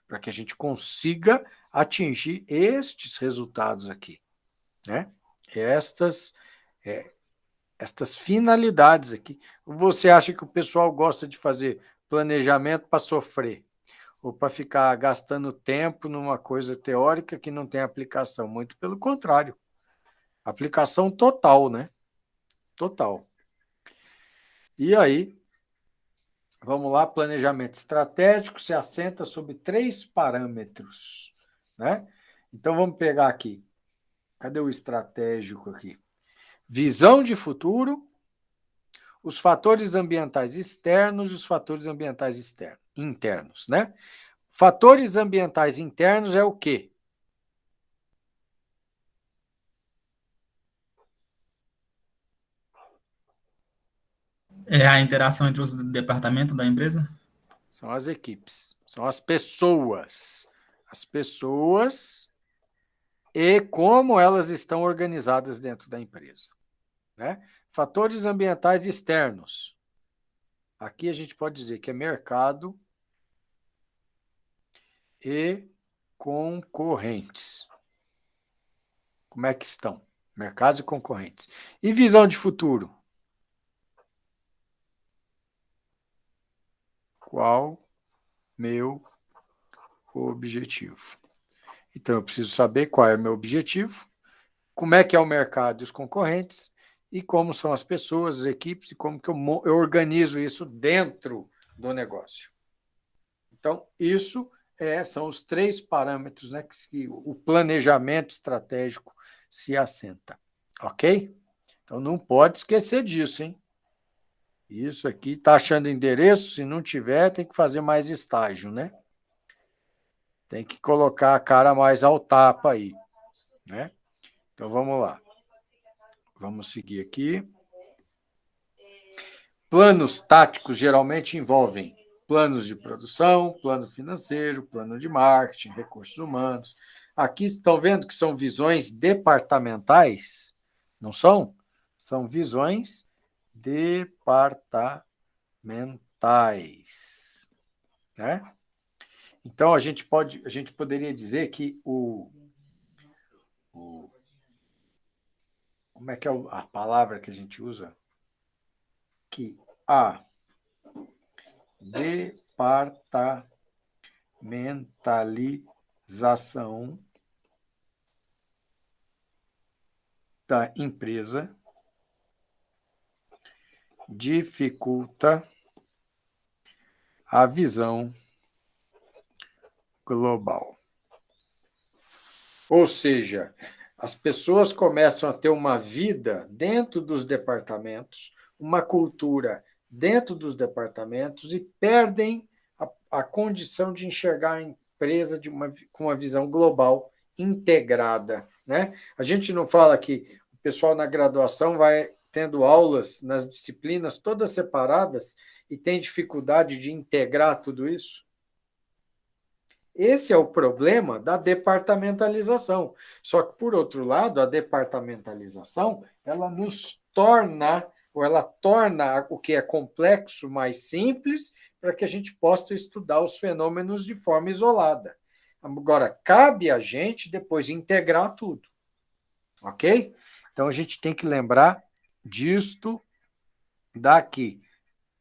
Para que a gente consiga atingir estes resultados aqui. Né? Estas finalidades aqui. Você acha que o pessoal gosta de fazer planejamento para sofrer, ou para ficar gastando tempo numa coisa teórica que não tem aplicação. Muito pelo contrário. Aplicação total, né? Total. E aí, vamos lá, planejamento estratégico se assenta sobre 3 parâmetros, né? Então, vamos pegar aqui. Cadê o estratégico aqui? Visão de futuro, os fatores ambientais externos e os fatores ambientais internos, né? Fatores ambientais internos é o quê? É a interação entre os departamentos da empresa? São as equipes, são as pessoas. As pessoas e como elas estão organizadas dentro da empresa, né? Fatores ambientais externos. Aqui a gente pode dizer que é mercado e concorrentes. Como é que estão? Mercados e concorrentes. E visão de futuro? Qual meu objetivo? Então, eu preciso saber qual é o meu objetivo, como é que é o mercado e os concorrentes, e como são as pessoas, as equipes, e como que eu organizo isso dentro do negócio. Então, isso são os 3 parâmetros, né, que o planejamento estratégico se assenta. Ok? Então, não pode esquecer disso, hein? Isso aqui, está achando endereço? Se não tiver, tem que fazer mais estágio, né? Tem que colocar a cara mais ao tapa aí, né? Então, vamos lá. Vamos seguir aqui. Planos táticos geralmente envolvem planos de produção, plano financeiro, plano de marketing, recursos humanos. Aqui estão vendo que são visões departamentais? Não são? São visões departamentais, né? Então a gente poderia dizer que como é que é a palavra que a gente usa? Que a departamentalização da empresa dificulta a visão global. Ou seja, as pessoas começam a ter uma vida dentro dos departamentos, uma cultura dentro dos departamentos e perdem a condição de enxergar a empresa com uma visão global integrada, né? A gente não fala que o pessoal na graduação vai tendo aulas nas disciplinas todas separadas e tem dificuldade de integrar tudo isso? Esse é o problema da departamentalização. Só que, por outro lado, a departamentalização, ela nos torna, ou ela torna o que é complexo mais simples, para que a gente possa estudar os fenômenos de forma isolada. Agora, cabe a gente depois integrar tudo. Ok? Então, a gente tem que lembrar disto daqui.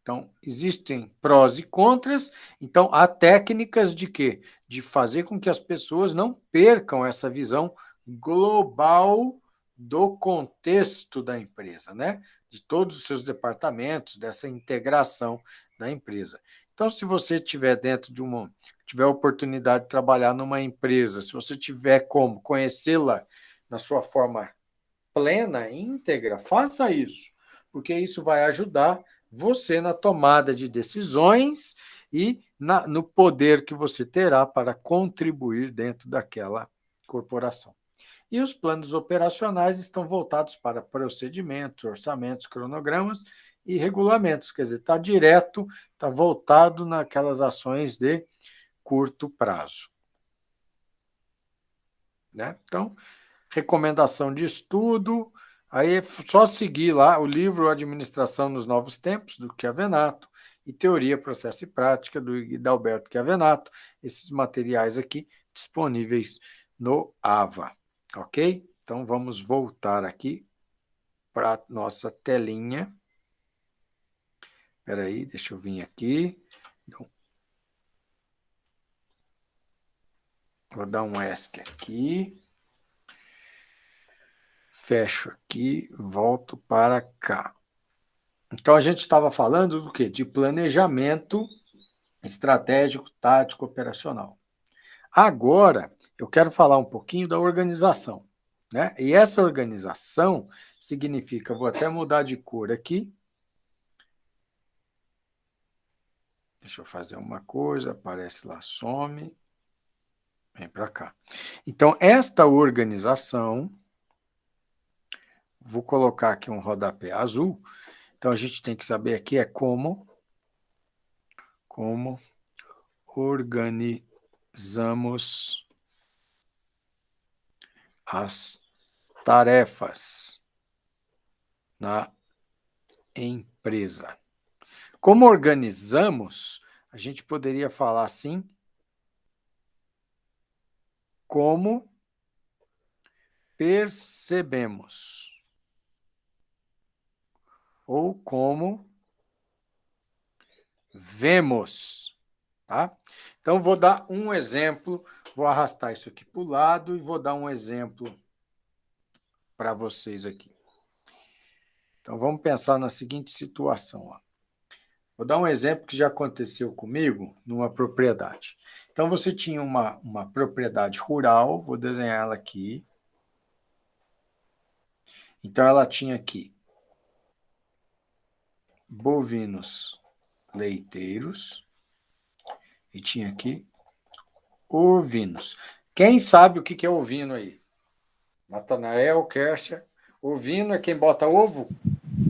Então, existem prós e contras. Então, há técnicas de quê? De fazer com que as pessoas não percam essa visão global do contexto da empresa, né? De todos os seus departamentos, dessa integração da empresa. Então, se você tiver tiver a oportunidade de trabalhar numa empresa, se você tiver como conhecê-la na sua forma plena, íntegra, faça isso, porque isso vai ajudar você na tomada de decisões e no poder que você terá para contribuir dentro daquela corporação. E os planos operacionais estão voltados para procedimentos, orçamentos, cronogramas e regulamentos, quer dizer, está direto, está voltado naquelas ações de curto prazo. Né? Então, recomendação de estudo, aí é só seguir lá o livro Administração nos Novos Tempos, do Chiavenato, e Teoria, Processo e Prática, do Guidalberto Chiavenato, esses materiais aqui disponíveis no AVA, ok? Então, vamos voltar aqui para a nossa telinha. Espera aí, deixa eu vir aqui. Então, vou dar um ESC aqui. Fecho aqui, volto para cá. Então, a gente estava falando do quê? De planejamento estratégico, tático, operacional. Agora, eu quero falar um pouquinho da organização, né? E essa organização significa, vou até mudar de cor aqui. Deixa eu fazer uma coisa, aparece lá, some. Vem para cá. Então, esta organização, vou colocar aqui um rodapé azul. Então, a gente tem que saber aqui como organizamos as tarefas na empresa. Como organizamos, a gente poderia falar assim, como percebemos ou como vemos, tá? Então, vou dar um exemplo, vou arrastar isso aqui para o lado e vou dar um exemplo para vocês aqui. Então, vamos pensar na seguinte situação. Ó. Vou dar um exemplo que já aconteceu comigo numa propriedade. Então, você tinha uma propriedade rural, vou desenhar ela aqui. Então, ela tinha aqui bovinos leiteiros e tinha aqui ovinos. Quem sabe o que é ovino aí? Natanael, Kersia. Ovino é quem bota ovo?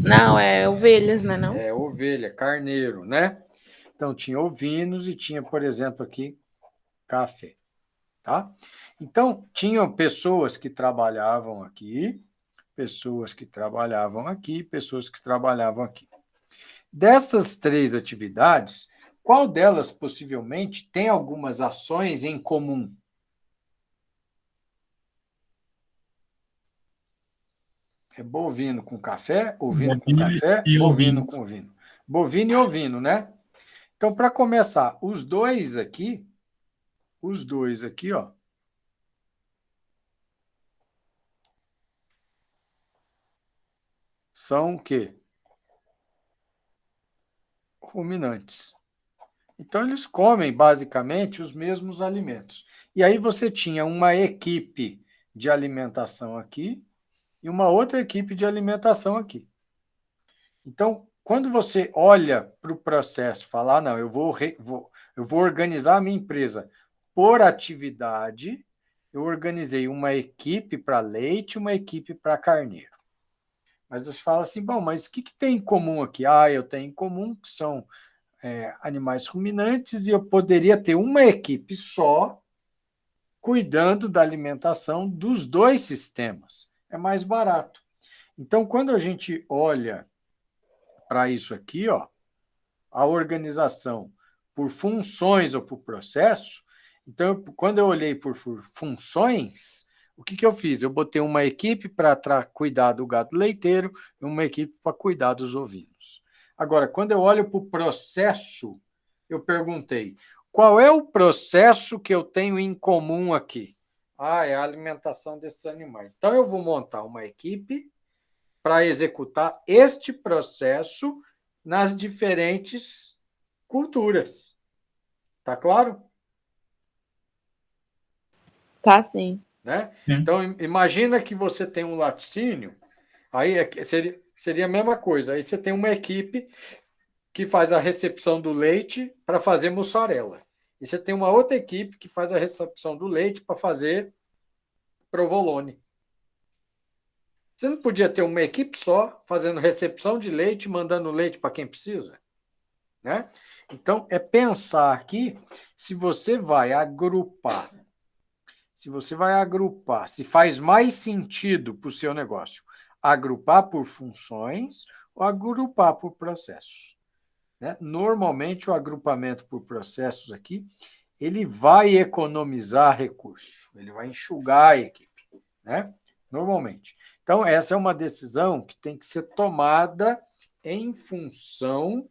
Não, é ovelhas, né, não? É ovelha, carneiro, né? Então, tinha ovinos e tinha, por exemplo, aqui, café, tá? Então, tinham pessoas que trabalhavam aqui, pessoas que trabalhavam aqui, pessoas que trabalhavam aqui. Dessas três atividades, qual delas possivelmente tem algumas ações em comum? É bovino com café, ovino com café, E bovino ovinos. com ovino. Bovino e ovino, né? Então, para começar, os dois aqui, ó, são o quê? Ruminantes. Então, eles comem basicamente os mesmos alimentos. E aí você tinha uma equipe de alimentação aqui e uma outra equipe de alimentação aqui. Então, quando você olha para o processo, falar, não, eu vou organizar a minha empresa por atividade, eu organizei uma equipe para leite e uma equipe para carneiro. Mas você fala assim, bom, mas o que tem em comum aqui? Ah, eu tenho em comum que são animais ruminantes e eu poderia ter uma equipe só cuidando da alimentação dos dois sistemas. É mais barato. Então, quando a gente olha para isso aqui, ó, a organização por funções ou por processo, então, quando eu olhei por funções, o que eu fiz? Eu botei uma equipe para cuidar do gado leiteiro e uma equipe para cuidar dos ovinos. Agora, quando eu olho para o processo, eu perguntei, qual é o processo que eu tenho em comum aqui? Ah, é a alimentação desses animais. Então, eu vou montar uma equipe para executar este processo nas diferentes culturas. Tá claro? Tá, sim. Né? Então, imagina que você tem um laticínio, aí seria a mesma coisa. Aí você tem uma equipe que faz a recepção do leite para fazer mussarela. E você tem uma outra equipe que faz a recepção do leite para fazer provolone. Você não podia ter uma equipe só fazendo recepção de leite, mandando leite para quem precisa? Né? Então, é pensar aqui se você vai agrupar, se faz mais sentido para o seu negócio agrupar por funções ou agrupar por processos. Né? Normalmente, o agrupamento por processos aqui, ele vai economizar recurso, ele vai enxugar a equipe, né? Normalmente. Então, essa é uma decisão que tem que ser tomada em função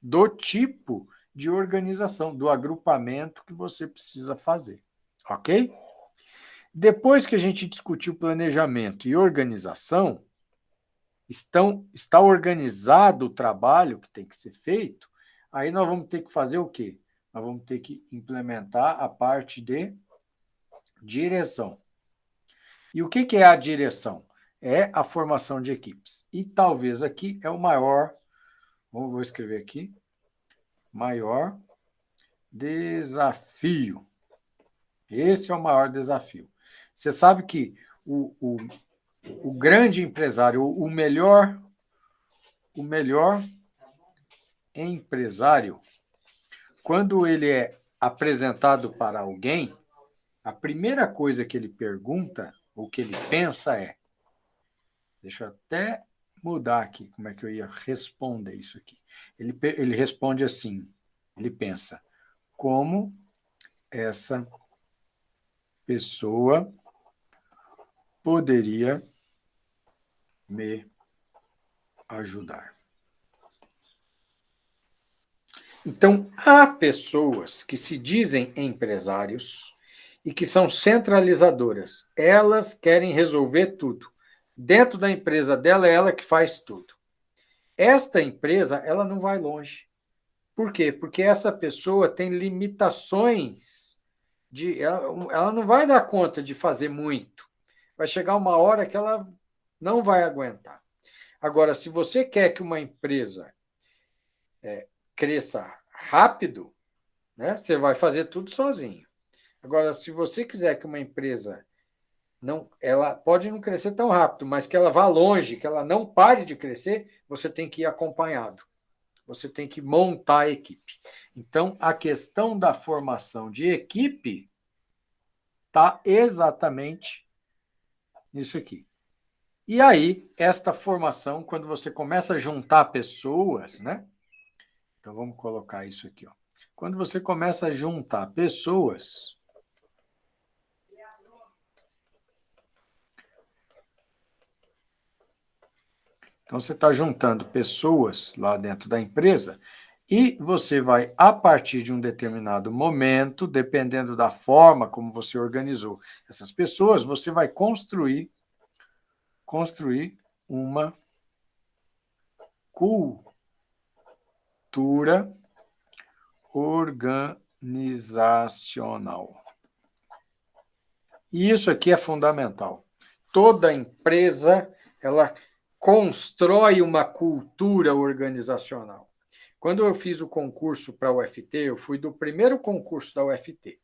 do tipo de organização, do agrupamento que você precisa fazer, ok? Depois que a gente discutiu planejamento e organização, está organizado o trabalho que tem que ser feito, aí nós vamos ter que fazer o quê? Nós vamos ter que implementar a parte de direção. E o que é a direção? É a formação de equipes. E talvez aqui é o maior, vou escrever aqui, maior desafio. Esse é o maior desafio. Você sabe que o grande empresário, o melhor empresário, quando ele é apresentado para alguém, a primeira coisa que ele pergunta, ou que ele pensa é, deixa eu até mudar aqui como é que eu ia responder isso aqui. Ele responde assim, ele pensa, como essa pessoa poderia me ajudar? Então, há pessoas que se dizem empresários e que são centralizadoras. Elas querem resolver tudo. Dentro da empresa dela, é ela que faz tudo. Esta empresa, ela não vai longe. Por quê? Porque essa pessoa tem limitações. Ela não vai dar conta de fazer muito. Vai chegar uma hora que ela não vai aguentar. Agora, se você quer que uma empresa cresça rápido, né, você vai fazer tudo sozinho. Agora, se você quiser que uma empresa ela pode não crescer tão rápido, mas que ela vá longe, que ela não pare de crescer, você tem que ir acompanhado. Você tem que montar a equipe. Então, a questão da formação de equipe está exatamente nisso aqui. E aí, esta formação, quando você começa a juntar pessoas, né? Então, vamos colocar isso aqui, ó. Quando você começa a juntar pessoas, então você está juntando pessoas lá dentro da empresa e você vai, a partir de um determinado momento, dependendo da forma como você organizou essas pessoas, você vai construir uma cultura organizacional. E isso aqui é fundamental. Toda empresa, ela constrói uma cultura organizacional. Quando eu fiz o concurso para a UFT, eu fui do primeiro concurso da UFT.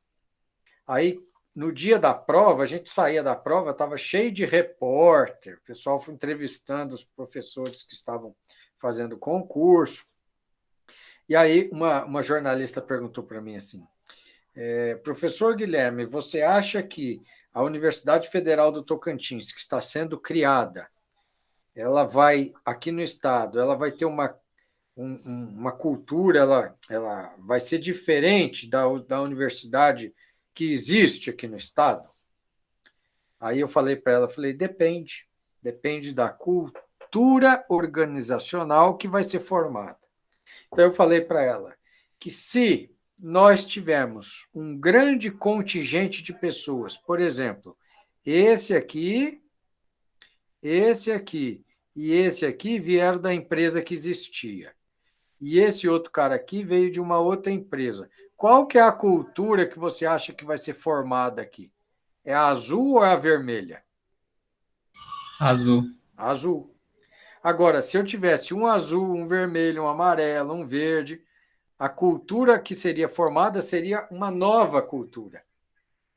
Aí, no dia da prova, a gente saía da prova, estava cheio de repórter, o pessoal foi entrevistando os professores que estavam fazendo o concurso. E aí, uma jornalista perguntou para mim assim, professor Guilherme, você acha que a Universidade Federal do Tocantins, que está sendo criada, ela vai, aqui no estado, ela vai ter uma cultura, ela vai ser diferente da universidade que existe aqui no estado? Aí eu falei para ela, depende da cultura organizacional que vai ser formada. Então eu falei para ela que se nós tivermos um grande contingente de pessoas, por exemplo, esse aqui e esse aqui vieram da empresa que existia. E esse outro cara aqui veio de uma outra empresa. Qual que é a cultura que você acha que vai ser formada aqui? É a azul ou é a vermelha? Azul. Azul. Agora, se eu tivesse um azul, um vermelho, um amarelo, um verde, a cultura que seria formada seria uma nova cultura,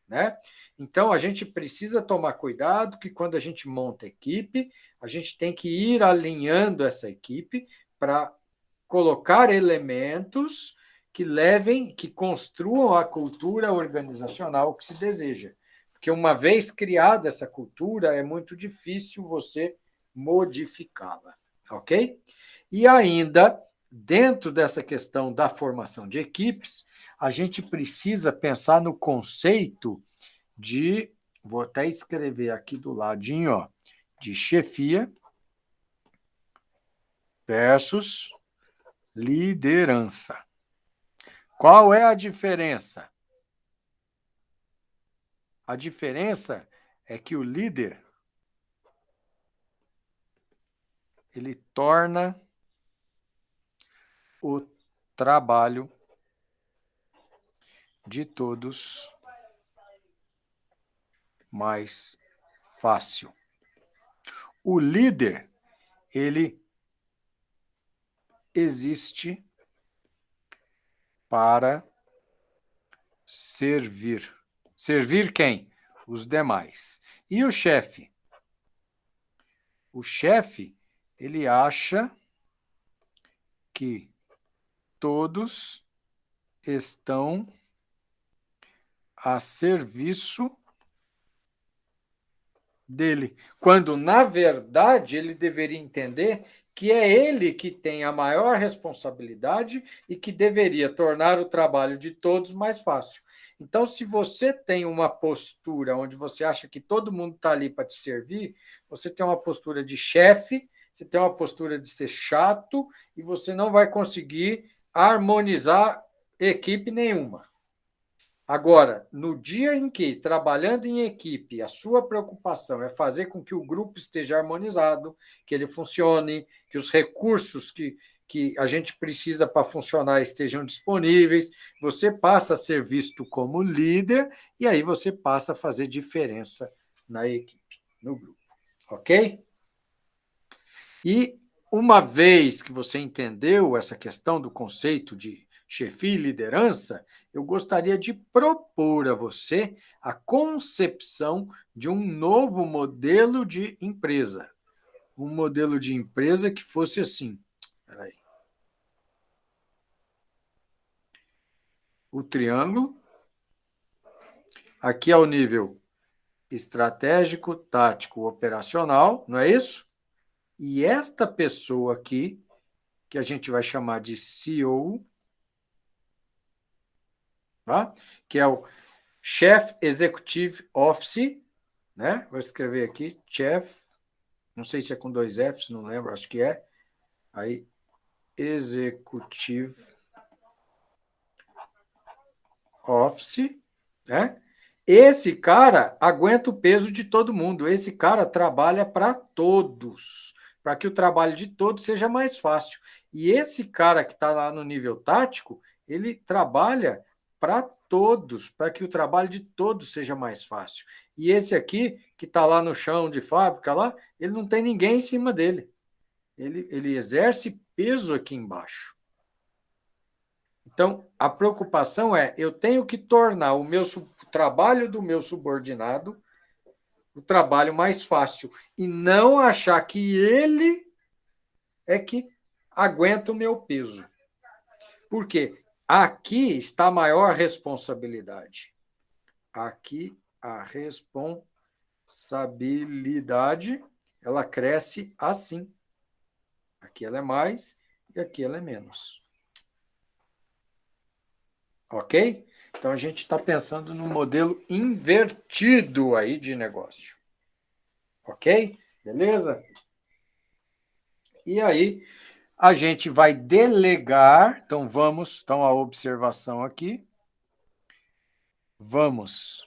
né? Então, a gente precisa tomar cuidado que quando a gente monta equipe, a gente tem que ir alinhando essa equipe para colocar elementos que construam a cultura organizacional que se deseja. Porque uma vez criada essa cultura, é muito difícil você modificá-la, ok? E ainda, dentro dessa questão da formação de equipes, a gente precisa pensar no conceito de, vou até escrever aqui do ladinho, ó, de chefia versus liderança. Qual é a diferença? A diferença é que o líder ele torna o trabalho de todos mais fácil. O líder, ele existe para servir. Servir quem? Os demais. E o chefe? O chefe, ele acha que todos estão a serviço dele, quando, na verdade, ele deveria entender que é ele que tem a maior responsabilidade e que deveria tornar o trabalho de todos mais fácil. Então, se você tem uma postura onde você acha que todo mundo está ali para te servir, você tem uma postura de chefe, você tem uma postura de ser chato e você não vai conseguir harmonizar equipe nenhuma. Agora, no dia em que, trabalhando em equipe, a sua preocupação é fazer com que o grupo esteja harmonizado, que ele funcione, que os recursos que a gente precisa para funcionar estejam disponíveis, você passa a ser visto como líder e aí você passa a fazer diferença na equipe, no grupo. Ok? E uma vez que você entendeu essa questão do conceito de chefia e liderança, eu gostaria de propor a você a concepção de um novo modelo de empresa. Um modelo de empresa que fosse assim. Peraí. O triângulo. Aqui é o nível estratégico, tático, operacional, não é isso? E esta pessoa aqui, que a gente vai chamar de CEO, tá? Que é o Chief Executive Office, né? Vou escrever aqui, Chief, não sei se é com 2 Fs, não lembro, acho que é. Aí, Executive Office, né? Esse cara aguenta o peso de todo mundo, esse cara trabalha para todos, para que o trabalho de todos seja mais fácil. E esse cara que está lá no nível tático, ele trabalha para todos, para que o trabalho de todos seja mais fácil. E esse aqui, que está lá no chão de fábrica, lá, ele não tem ninguém em cima dele. Ele exerce peso aqui embaixo. Então, a preocupação é, eu tenho que tornar o trabalho do meu subordinado o trabalho mais fácil e não achar que ele é que aguenta o meu peso. Por quê? Aqui está a maior responsabilidade. Aqui a responsabilidade, ela cresce assim. Aqui ela é mais e aqui ela é menos. Ok? Então, a gente está pensando num modelo invertido aí de negócio. Ok? Beleza? E aí, a gente vai delegar. Então, a observação aqui. Vamos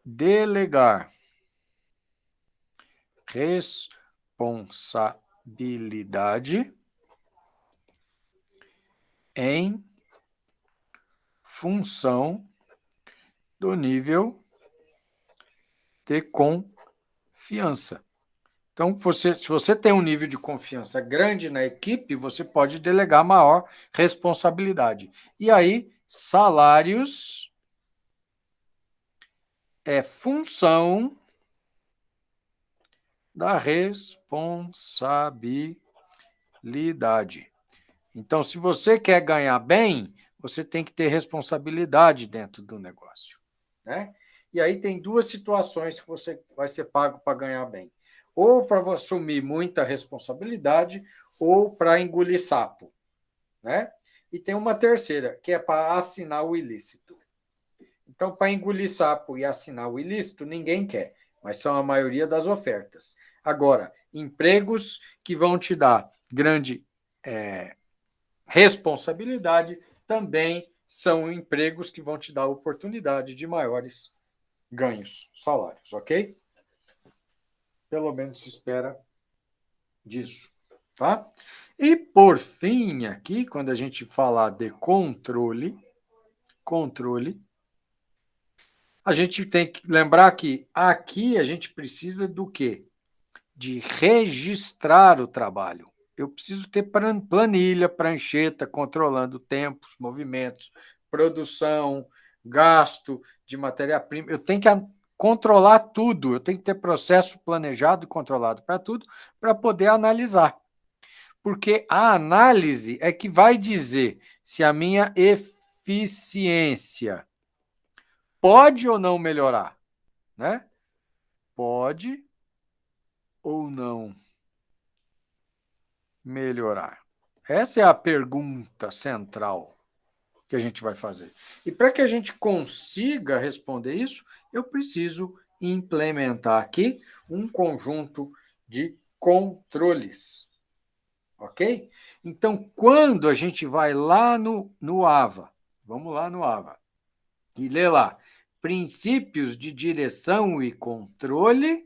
delegar responsabilidade em função do nível de confiança. Então, se você tem um nível de confiança grande na equipe, você pode delegar maior responsabilidade. E aí, salários é função da responsabilidade. Então, se você quer ganhar bem, você tem que ter responsabilidade dentro do negócio, né? E aí tem 2 situações que você vai ser pago para ganhar bem. Ou para assumir muita responsabilidade, ou para engolir sapo, né? E tem uma terceira, que é para assinar o ilícito. Então, para engolir sapo e assinar o ilícito, ninguém quer, mas são a maioria das ofertas. Agora, empregos que vão te dar grande responsabilidade também são empregos que vão te dar oportunidade de maiores ganhos, salários, ok? Pelo menos se espera disso, tá? E, por fim, aqui, quando a gente falar de controle, a gente tem que lembrar que aqui a gente precisa do quê? De registrar o trabalho. Eu preciso ter planilha, prancheta, controlando tempos, movimentos, produção, gasto de matéria-prima. Eu tenho que controlar tudo, eu tenho que ter processo planejado e controlado para tudo, para poder analisar. Porque a análise é que vai dizer se a minha eficiência pode ou não melhorar, né? Pode ou não melhorar? Essa é a pergunta central que a gente vai fazer. E para que a gente consiga responder isso, eu preciso implementar aqui um conjunto de controles. Ok? Então, quando a gente vai lá no AVA, vamos lá no AVA, e lê lá, princípios de direção e controle,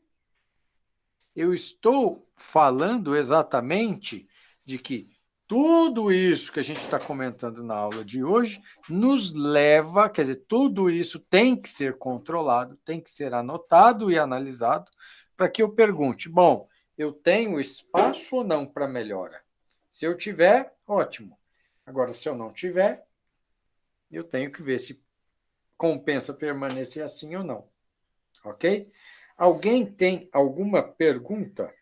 eu estou falando exatamente de que tudo isso que a gente está comentando na aula de hoje nos leva, quer dizer, tudo isso tem que ser controlado, tem que ser anotado e analisado, para que eu pergunte, bom, eu tenho espaço ou não para melhora? Se eu tiver, ótimo. Agora, se eu não tiver, eu tenho que ver se compensa permanecer assim ou não. Ok? Alguém tem alguma pergunta?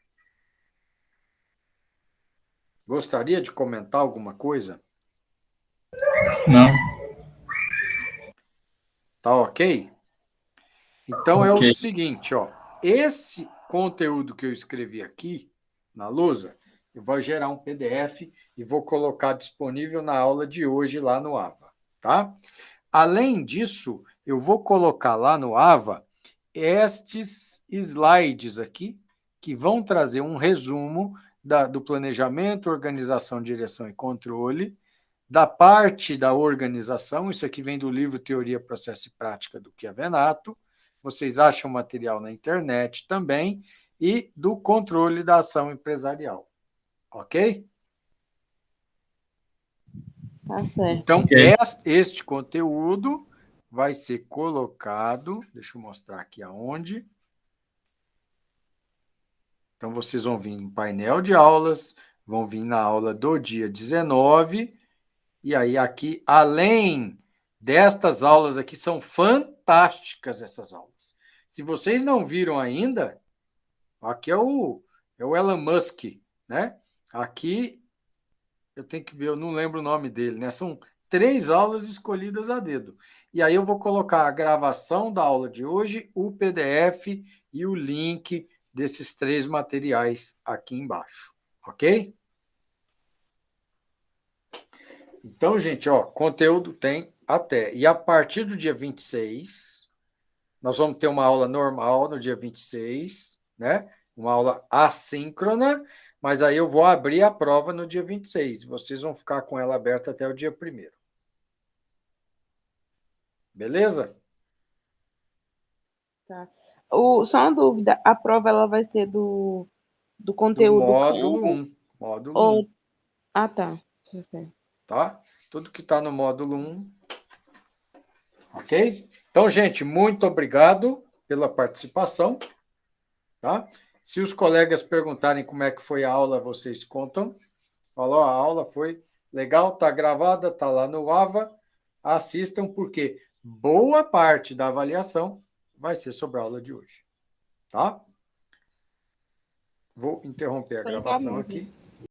Gostaria de comentar alguma coisa? Não. Tá ok? Então é o Ok. seguinte, ó. Esse conteúdo que eu escrevi aqui na lousa, eu vou gerar um PDF e vou colocar disponível na aula de hoje lá no AVA, tá? Além disso, eu vou colocar lá no AVA estes slides aqui, que vão trazer um resumo do planejamento, organização, direção e controle, da parte da organização, isso aqui vem do livro Teoria, Processo e Prática do Chiavenato, vocês acham material na internet também, e do controle da ação empresarial, ok? Tá certo. Então, Ok. este conteúdo vai ser colocado, deixa eu mostrar aqui aonde. Então, vocês vão vir no painel de aulas, vão vir na aula do dia 19, e aí aqui, além destas aulas aqui, são fantásticas essas aulas. Se vocês não viram ainda, aqui é o Elon Musk, né? Aqui, eu tenho que ver, eu não lembro o nome dele, né? São 3 aulas escolhidas a dedo. E aí eu vou colocar a gravação da aula de hoje, o PDF e o link desses 3 materiais aqui embaixo, ok? Então, gente, ó, conteúdo tem até. E a partir do dia 26, nós vamos ter uma aula normal no dia 26, né? Uma aula assíncrona, mas aí eu vou abrir a prova no dia 26. Vocês vão ficar com ela aberta até o dia 1º. Beleza? Tá. Só uma dúvida, a prova ela vai ser do Do conteúdo módulo Canvas 1. Módulo 1, ou... Ah, tá. Certo. tá? Tudo que está no módulo 1. Ok? Então, gente, muito obrigado pela participação. Tá? Se os colegas perguntarem como é que foi a aula, vocês contam. Falou, a aula foi legal, está gravada, está lá no AVA. Assistam, porque boa parte da avaliação vai ser sobre a aula de hoje. Tá? Vou interromper a Então tá gravação bom. aqui.